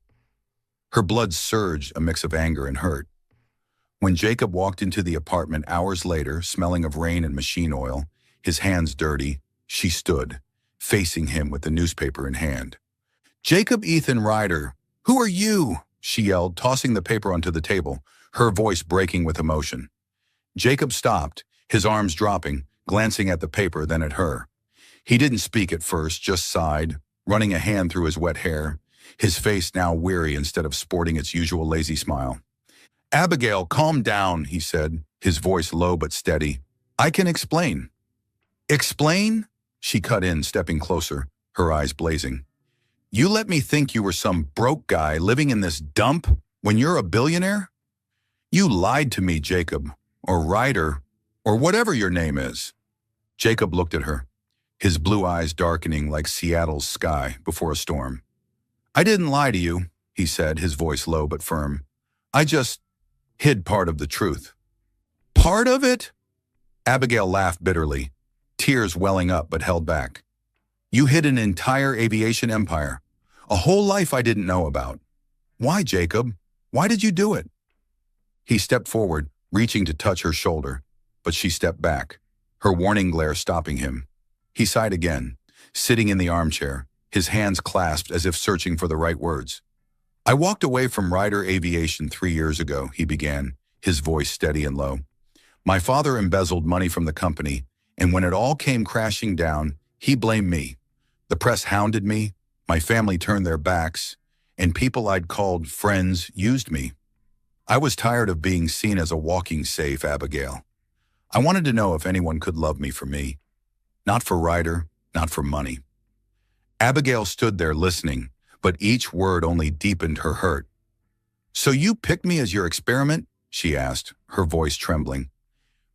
Her blood surged, a mix of anger and hurt. When Jacob walked into the apartment hours later, smelling of rain and machine oil, his hands dirty, she stood, facing him with the newspaper in hand. Jacob Ethan Ryder, who are you? She yelled, tossing the paper onto the table, her voice breaking with emotion. Jacob stopped, his arms dropping, glancing at the paper, then at her. He didn't speak at first, just sighed, running a hand through his wet hair, his face now weary instead of sporting its usual lazy smile. Abigail, calm down, he said, his voice low but steady. I can explain. Explain? She cut in, stepping closer, her eyes blazing. You let me think you were some broke guy living in this dump when you're a billionaire? You lied to me, Jacob, or Ryder, or whatever your name is. Jacob looked at her, his blue eyes darkening like Seattle's sky before a storm. I didn't lie to you, he said, his voice low but firm. I just hid part of the truth. Part of it? Abigail laughed bitterly, tears welling up but held back. You hid an entire aviation empire, a whole life I didn't know about. Why, Jacob? Why did you do it? He stepped forward, reaching to touch her shoulder, but she stepped back, her warning glare stopping him. He sighed again, sitting in the armchair, his hands clasped as if searching for the right words. I walked away from Ryder Aviation 3 years ago, he began, his voice steady and low. My father embezzled money from the company, and when it all came crashing down, he blamed me. The press hounded me, my family turned their backs, and people I'd called friends used me. I was tired of being seen as a walking safe, Abigail. I wanted to know if anyone could love me for me. Not for Ryder, not for money. Abigail stood there listening, but each word only deepened her hurt. So you picked me as your experiment? She asked, her voice trembling.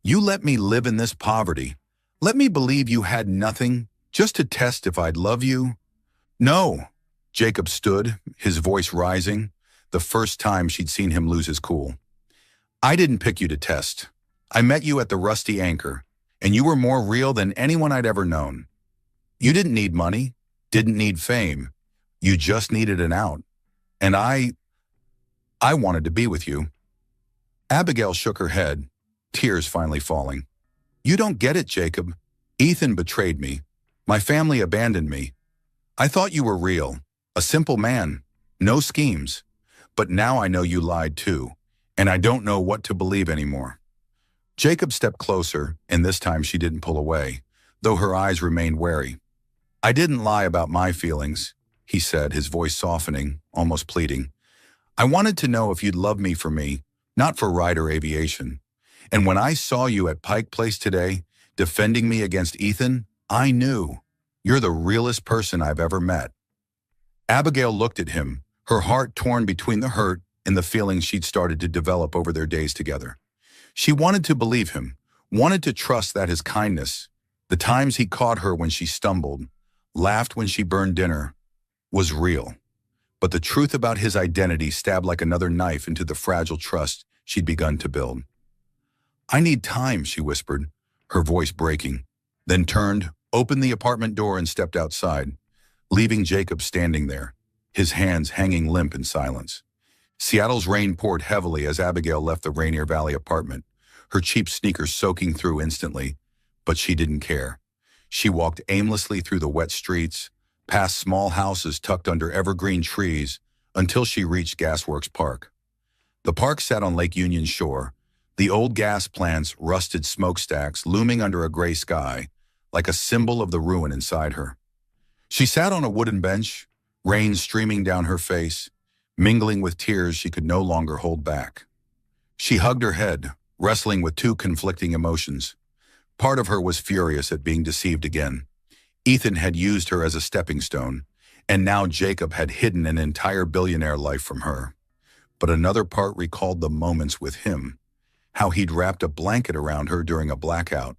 You let me live in this poverty. Let me believe you had nothing, just to test if I'd love you? No. Jacob stood, his voice rising, the first time she'd seen him lose his cool. I didn't pick you to test. I met you at the Rusty Anchor, and you were more real than anyone I'd ever known. You didn't need money, didn't need fame. You just needed an out. And I wanted to be with you. Abigail shook her head, tears finally falling. You don't get it, Jacob. Ethan betrayed me. My family abandoned me. I thought you were real, a simple man, no schemes. But now I know you lied too, and I don't know what to believe anymore. Jacob stepped closer, and this time she didn't pull away, though her eyes remained wary. I didn't lie about my feelings, he said, his voice softening, almost pleading. I wanted to know if you'd love me for me, not for Ryder Aviation. And when I saw you at Pike Place today, defending me against Ethan, I knew. You're the realest person I've ever met. Abigail looked at him, her heart torn between the hurt and the feelings she'd started to develop over their days together. She wanted to believe him, wanted to trust that his kindness, the times he caught her when she stumbled, laughed when she burned dinner, was real. But the truth about his identity stabbed like another knife into the fragile trust she'd begun to build. I need time, she whispered, her voice breaking, then turned, opened the apartment door and stepped outside, leaving Jacob standing there, his hands hanging limp in silence. Seattle's rain poured heavily as Abigail left the Rainier Valley apartment, her cheap sneakers soaking through instantly, but she didn't care. She walked aimlessly through the wet streets, past small houses tucked under evergreen trees, until she reached Gasworks Park. The park sat on Lake Union's shore, the old gas plant's rusted smokestacks looming under a gray sky, like a symbol of the ruin inside her. She sat on a wooden bench, rain streaming down her face, mingling with tears she could no longer hold back. She hugged her head, wrestling with two conflicting emotions. Part of her was furious at being deceived again. Ethan had used her as a stepping stone, and now Jacob had hidden an entire billionaire life from her. But another part recalled the moments with him, how he'd wrapped a blanket around her during a blackout,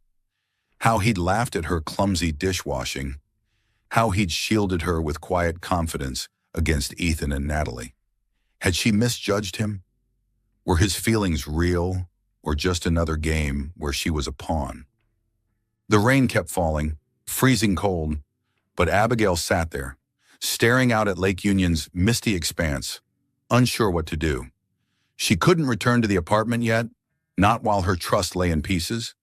how he'd laughed at her clumsy dishwashing, how he'd shielded her with quiet confidence against Ethan and Natalie. Had she misjudged him? Were his feelings real, or just another game where she was a pawn? The rain kept falling, freezing cold, but Abigail sat there, staring out at Lake Union's misty expanse, unsure what to do. She couldn't return to the apartment yet, not while her trust lay in pieces,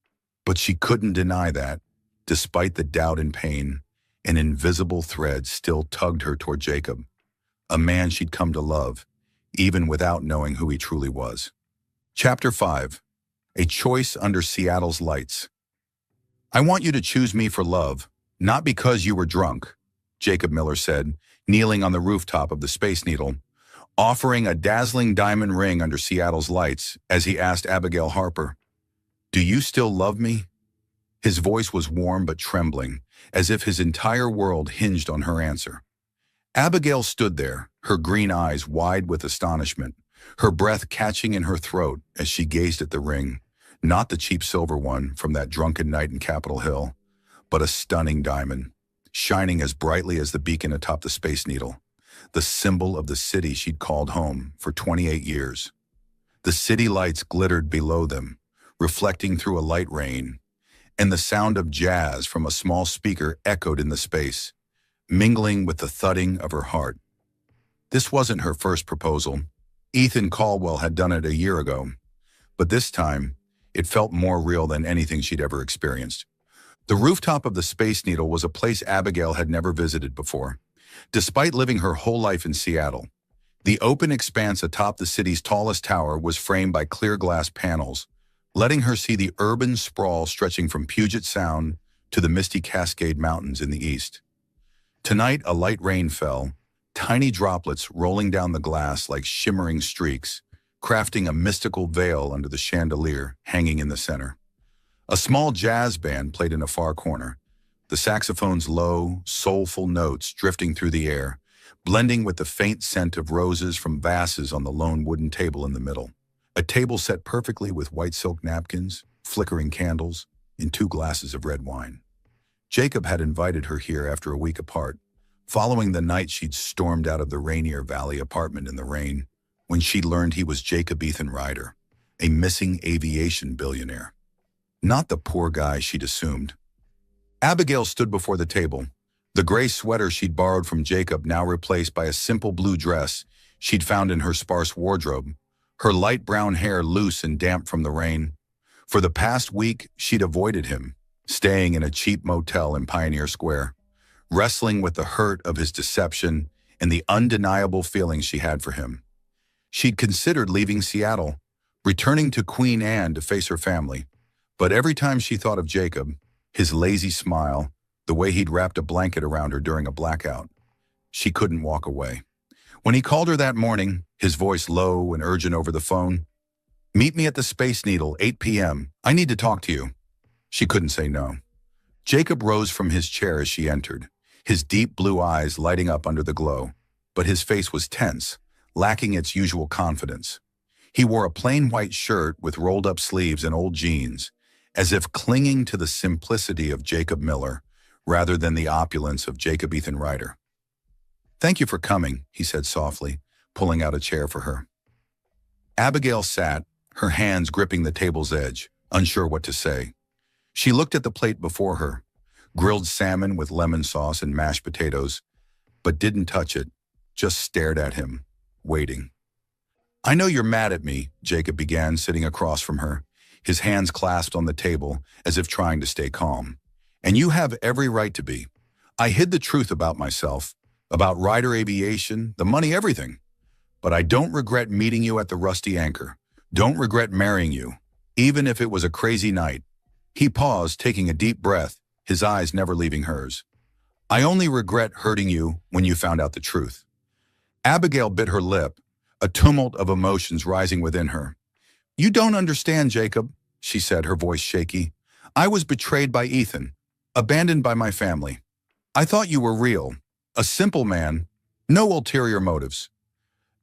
but she couldn't deny that, despite the doubt and pain, an invisible thread still tugged her toward Jacob, a man she'd come to love, even without knowing who he truly was. Chapter 5. A Choice Under Seattle's Lights. I want you to choose me for love, not because you were drunk, Jacob Miller said, kneeling on the rooftop of the Space Needle, offering a dazzling diamond ring under Seattle's lights as he asked Abigail Harper, "Do you still love me?" His voice was warm but trembling, as if his entire world hinged on her answer. Abigail stood there, her green eyes wide with astonishment, her breath catching in her throat as she gazed at the ring, not the cheap silver one from that drunken night in Capitol Hill, but a stunning diamond, shining as brightly as the beacon atop the Space Needle, the symbol of the city she'd called home for 28 years. The city lights glittered below them, reflecting through a light rain, and the sound of jazz from a small speaker echoed in the space, mingling with the thudding of her heart. This wasn't her first proposal. Ethan Caldwell had done it a year ago, but this time, it felt more real than anything she'd ever experienced. The rooftop of the Space Needle was a place Abigail had never visited before. Despite living her whole life in Seattle, The open expanse atop the city's tallest tower was framed by clear glass panels, letting her see the urban sprawl stretching from Puget Sound to the misty Cascade Mountains in the east. Tonight, a light rain fell, tiny droplets rolling down the glass like shimmering streaks, crafting a mystical veil under the chandelier hanging in the center. A small jazz band played in a far corner, the saxophone's low, soulful notes drifting through the air, blending with the faint scent of roses from vases on the lone wooden table in the middle. A table set perfectly with white silk napkins, flickering candles, and 2 glasses of red wine. Jacob had invited her here after a week apart, following the night she'd stormed out of the Rainier Valley apartment in the rain, when she learned he was Jacob Ethan Ryder, a missing aviation billionaire. Not the poor guy she'd assumed. Abigail stood before the table, the gray sweater she'd borrowed from Jacob now replaced by a simple blue dress she'd found in her sparse wardrobe, her light brown hair loose and damp from the rain. For the past week, she'd avoided him, staying in a cheap motel in Pioneer Square, wrestling with the hurt of his deception and the undeniable feelings she had for him. She'd considered leaving Seattle, returning to Queen Anne to face her family, but every time she thought of Jacob, his lazy smile, the way he'd wrapped a blanket around her during a blackout, she couldn't walk away. When he called her that morning, his voice low and urgent over the phone, "Meet me at the Space Needle, 8 p.m. I need to talk to you." She couldn't say no. Jacob rose from his chair as she entered, his deep blue eyes lighting up under the glow, but his face was tense, lacking its usual confidence. He wore a plain white shirt with rolled-up sleeves and old jeans, as if clinging to the simplicity of Jacob Miller rather than the opulence of Jacob Ethan Ryder. "Thank you for coming," he said softly, pulling out a chair for her. Abigail sat, her hands gripping the table's edge, unsure what to say. She looked at the plate before her, grilled salmon with lemon sauce and mashed potatoes, but didn't touch it, just stared at him, waiting. "I know you're mad at me," Jacob began, sitting across from her, his hands clasped on the table as if trying to stay calm. "And you have every right to be. I hid the truth about myself, about Ryder Aviation, the money, everything. But I don't regret meeting you at the Rusty Anchor. Don't regret marrying you, even if it was a crazy night." He paused, taking a deep breath, his eyes never leaving hers. "I only regret hurting you when you found out the truth." Abigail bit her lip, a tumult of emotions rising within her. "You don't understand, Jacob," she said, her voice shaky. "I was betrayed by Ethan, abandoned by my family. I thought you were real, a simple man, no ulterior motives.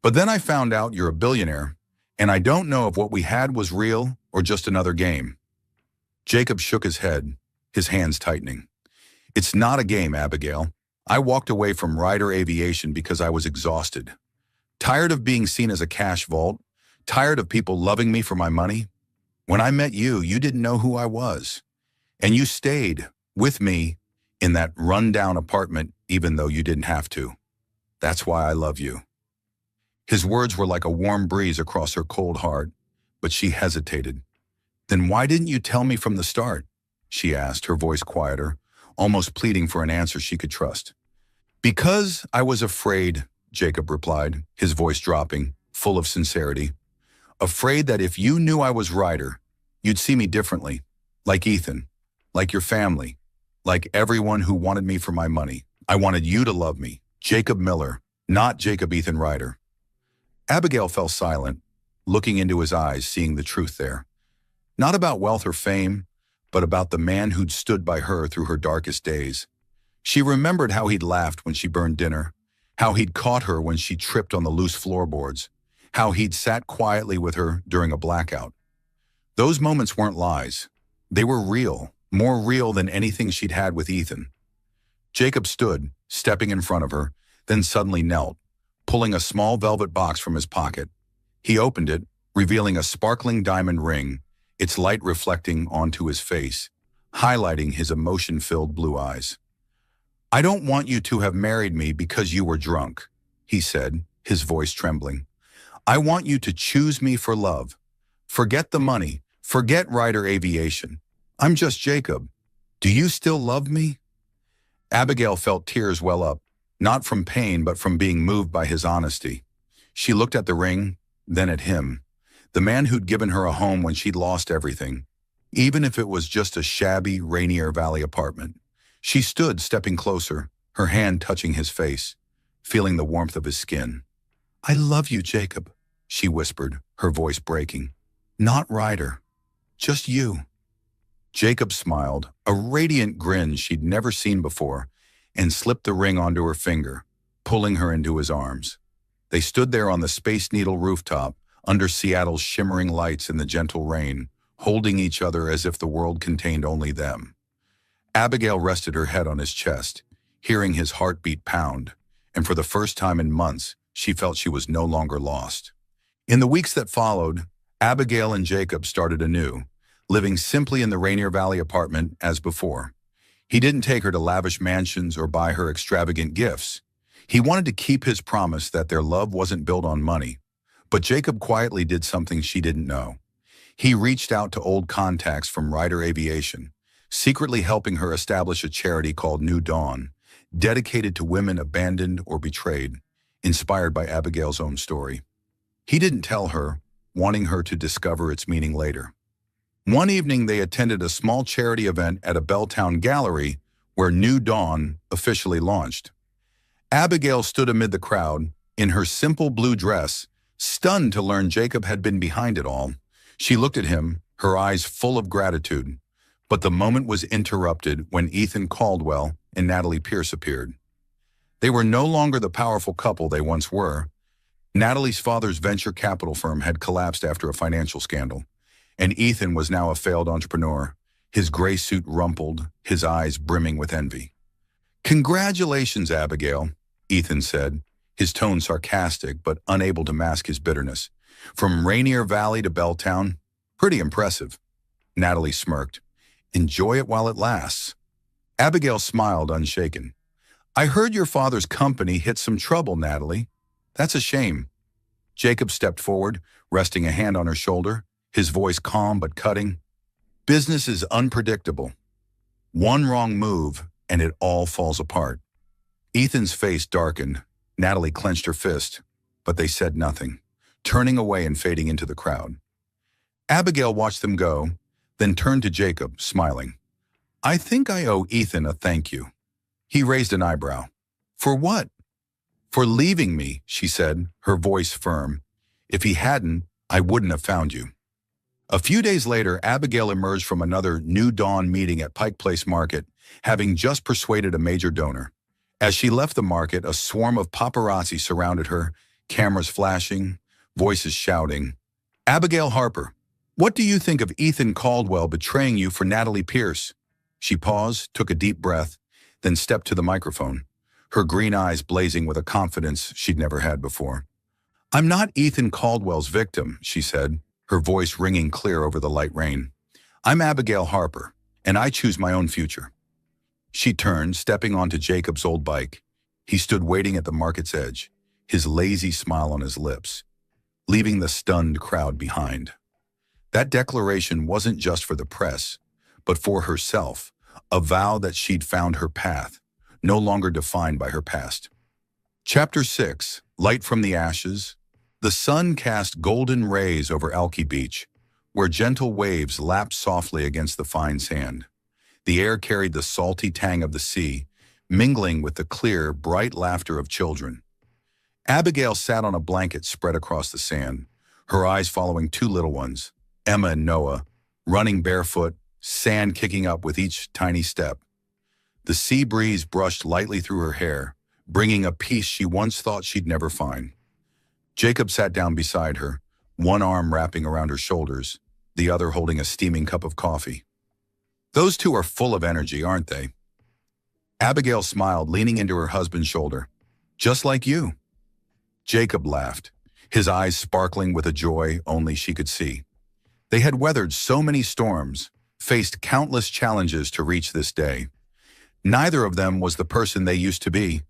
But then I found out you're a billionaire, and I don't know if what we had was real or just another game." Jacob shook his head, his hands tightening. "It's not a game, Abigail. I walked away from Ryder Aviation because I was exhausted. Tired of being seen as a cash vault, tired of people loving me for my money. When I met you, you didn't know who I was. And you stayed with me in that run-down apartment even though you didn't have to. That's why I love you." His words were like a warm breeze across her cold heart, but she hesitated. "Then why didn't you tell me from the start?" she asked, her voice quieter, almost pleading for an answer she could trust. "Because I was afraid," Jacob replied, his voice dropping, full of sincerity. "Afraid that if you knew I was Ryder, you'd see me differently, like Ethan, like your family, like everyone who wanted me for my money. I wanted you to love me, Jacob Miller, not Jacob Ethan Ryder." Abigail fell silent, looking into his eyes, seeing the truth there. Not about wealth or fame, but about the man who'd stood by her through her darkest days. She remembered how he'd laughed when she burned dinner, how he'd caught her when she tripped on the loose floorboards, how he'd sat quietly with her during a blackout. Those moments weren't lies. They were real, more real than anything she'd had with Ethan. Jacob stood, stepping in front of her, then suddenly knelt, pulling a small velvet box from his pocket. He opened it, revealing a sparkling diamond ring, its light reflecting onto his face, highlighting his emotion-filled blue eyes. "I don't want you to have married me because you were drunk," he said, his voice trembling. "I want you to choose me for love. Forget the money, forget Ryder Aviation. I'm just Jacob. Do you still love me?" Abigail felt tears well up, not from pain but from being moved by his honesty. She looked at the ring, then at him, the man who'd given her a home when she'd lost everything, even if it was just a shabby Rainier Valley apartment. She stood, stepping closer, her hand touching his face, feeling the warmth of his skin. "I love you, Jacob," she whispered, her voice breaking. "Not Ryder, just you." Jacob smiled, a radiant grin she'd never seen before, and slipped the ring onto her finger, pulling her into his arms. They stood there on the Space Needle rooftop, under Seattle's shimmering lights in the gentle rain, holding each other as if the world contained only them. Abigail rested her head on his chest, hearing his heartbeat pound, and for the first time in months, she felt she was no longer lost. In the weeks that followed, Abigail and Jacob started anew, living simply in the Rainier Valley apartment as before. He didn't take her to lavish mansions or buy her extravagant gifts. He wanted to keep his promise that their love wasn't built on money. But Jacob quietly did something she didn't know. He reached out to old contacts from Ryder Aviation, secretly helping her establish a charity called New Dawn, dedicated to women abandoned or betrayed, inspired by Abigail's own story. He didn't tell her, wanting her to discover its meaning later. One evening, they attended a small charity event at a Belltown gallery where New Dawn officially launched. Abigail stood amid the crowd, in her simple blue dress, stunned to learn Jacob had been behind it all. She looked at him, her eyes full of gratitude. But the moment was interrupted when Ethan Caldwell and Natalie Pierce appeared. They were no longer the powerful couple they once were. Natalie's father's venture capital firm had collapsed after a financial scandal, and Ethan was now a failed entrepreneur, his gray suit rumpled, his eyes brimming with envy. "Congratulations, Abigail," Ethan said, his tone sarcastic but unable to mask his bitterness. "From Rainier Valley to Belltown, pretty impressive." Natalie smirked. "Enjoy it while it lasts." Abigail smiled, unshaken. "I heard your father's company hit some trouble, Natalie. That's a shame." Jacob stepped forward, resting a hand on her shoulder, his voice calm but cutting. "Business is unpredictable. One wrong move, and it all falls apart." Ethan's face darkened. Natalie clenched her fist, but they said nothing, turning away and fading into the crowd. Abigail watched them go, then turned to Jacob, smiling. "I think I owe Ethan a thank you." He raised an eyebrow. "For what?" "For leaving me," she said, her voice firm. "If he hadn't, I wouldn't have found you." A few days later, Abigail emerged from another New Dawn meeting at Pike Place Market, having just persuaded a major donor. As she left the market, a swarm of paparazzi surrounded her, cameras flashing, voices shouting. "Abigail Harper, what do you think of Ethan Caldwell betraying you for Natalie Pierce?" She paused, took a deep breath, then stepped to the microphone, her green eyes blazing with a confidence she'd never had before. "I'm not Ethan Caldwell's victim," she said, her voice ringing clear over the light rain. "I'm Abigail Harper, and I choose my own future." She turned, stepping onto Jacob's old bike. He stood waiting at the market's edge, his lazy smile on his lips, leaving the stunned crowd behind. That declaration wasn't just for the press, but for herself, a vow that she'd found her path, no longer defined by her past. Chapter 6, Light from the Ashes. The sun cast golden rays over Elkey Beach, where gentle waves lapped softly against the fine sand. The air carried the salty tang of the sea, mingling with the clear, bright laughter of children. Abigail sat on a blanket spread across the sand, her eyes following two little ones, Emma and Noah, running barefoot, sand kicking up with each tiny step. The sea breeze brushed lightly through her hair, bringing a peace she once thought she'd never find. Jacob sat down beside her, one arm wrapping around her shoulders, the other holding a steaming cup of coffee. "Those two are full of energy, aren't they?" Abigail smiled, leaning into her husband's shoulder. "Just like you." Jacob laughed, his eyes sparkling with a joy only she could see. They had weathered so many storms, faced countless challenges to reach this day. Neither of them was the person they used to be.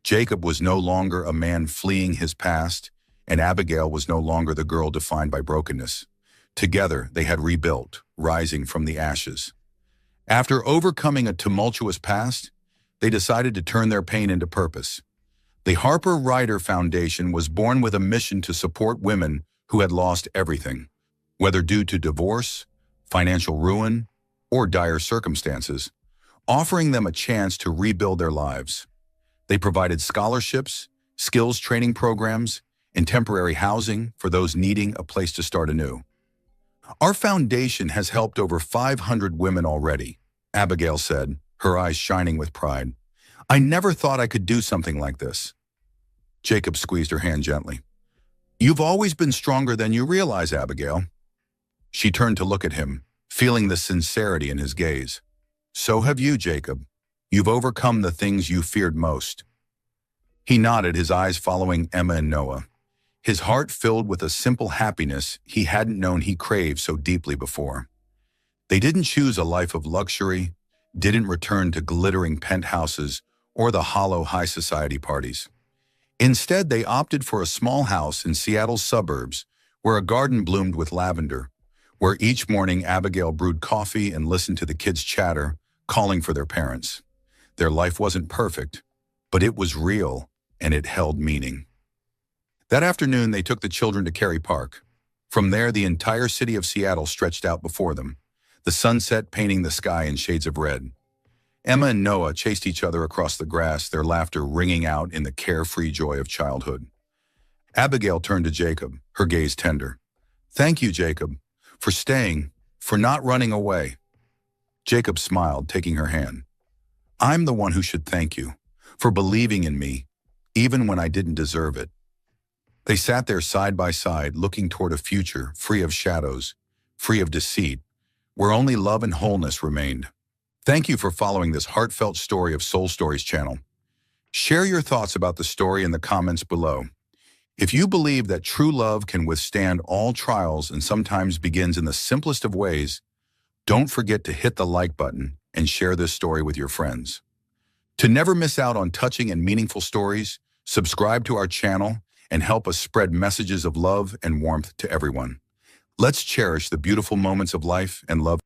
Jacob was no longer a man fleeing his past, and Abigail was no longer the girl defined by brokenness. Together, they had rebuilt, rising from the ashes. After overcoming a tumultuous past, they decided to turn their pain into purpose. The Harper Ryder Foundation was born with a mission to support women who had lost everything, whether due to divorce, financial ruin, or dire circumstances, offering them a chance to rebuild their lives. They provided scholarships, skills training programs, and temporary housing for those needing a place to start anew. Our foundation has helped over 500 women already, Abigail said, her eyes shining with pride. I never thought I could do something like this. Jacob squeezed her hand gently. You've always been stronger than you realize, Abigail. She turned to look at him, feeling the sincerity in his gaze. So have you, Jacob. You've overcome the things you feared most. He nodded, his eyes following Emma and Noah, his heart filled with a simple happiness he hadn't known he craved so deeply before. They didn't choose a life of luxury, didn't return to glittering penthouses or the hollow high society parties. Instead, they opted for a small house in Seattle's suburbs where a garden bloomed with lavender, where each morning Abigail brewed coffee and listened to the kids chatter, calling for their parents. Their life wasn't perfect, but it was real and it held meaning. That afternoon, they took the children to Cary Park. From there, the entire city of Seattle stretched out before them, the sunset painting the sky in shades of red. Emma and Noah chased each other across the grass, their laughter ringing out in the carefree joy of childhood. Abigail turned to Jacob, her gaze tender. Thank you, Jacob, for staying, for not running away. Jacob smiled, taking her hand. I'm the one who should thank you, for believing in me, even when I didn't deserve it. They sat there side by side, looking toward a future free of shadows, free of deceit, where only love and wholeness remained. Thank you for following this heartfelt story of Soul Stories channel. Share your thoughts about the story in the comments below. If you believe that true love can withstand all trials and sometimes begins in the simplest of ways, don't forget to hit the like button and share this story with your friends. To never miss out on touching and meaningful stories, subscribe to our channel and help us spread messages of love and warmth to everyone. Let's cherish the beautiful moments of life and love.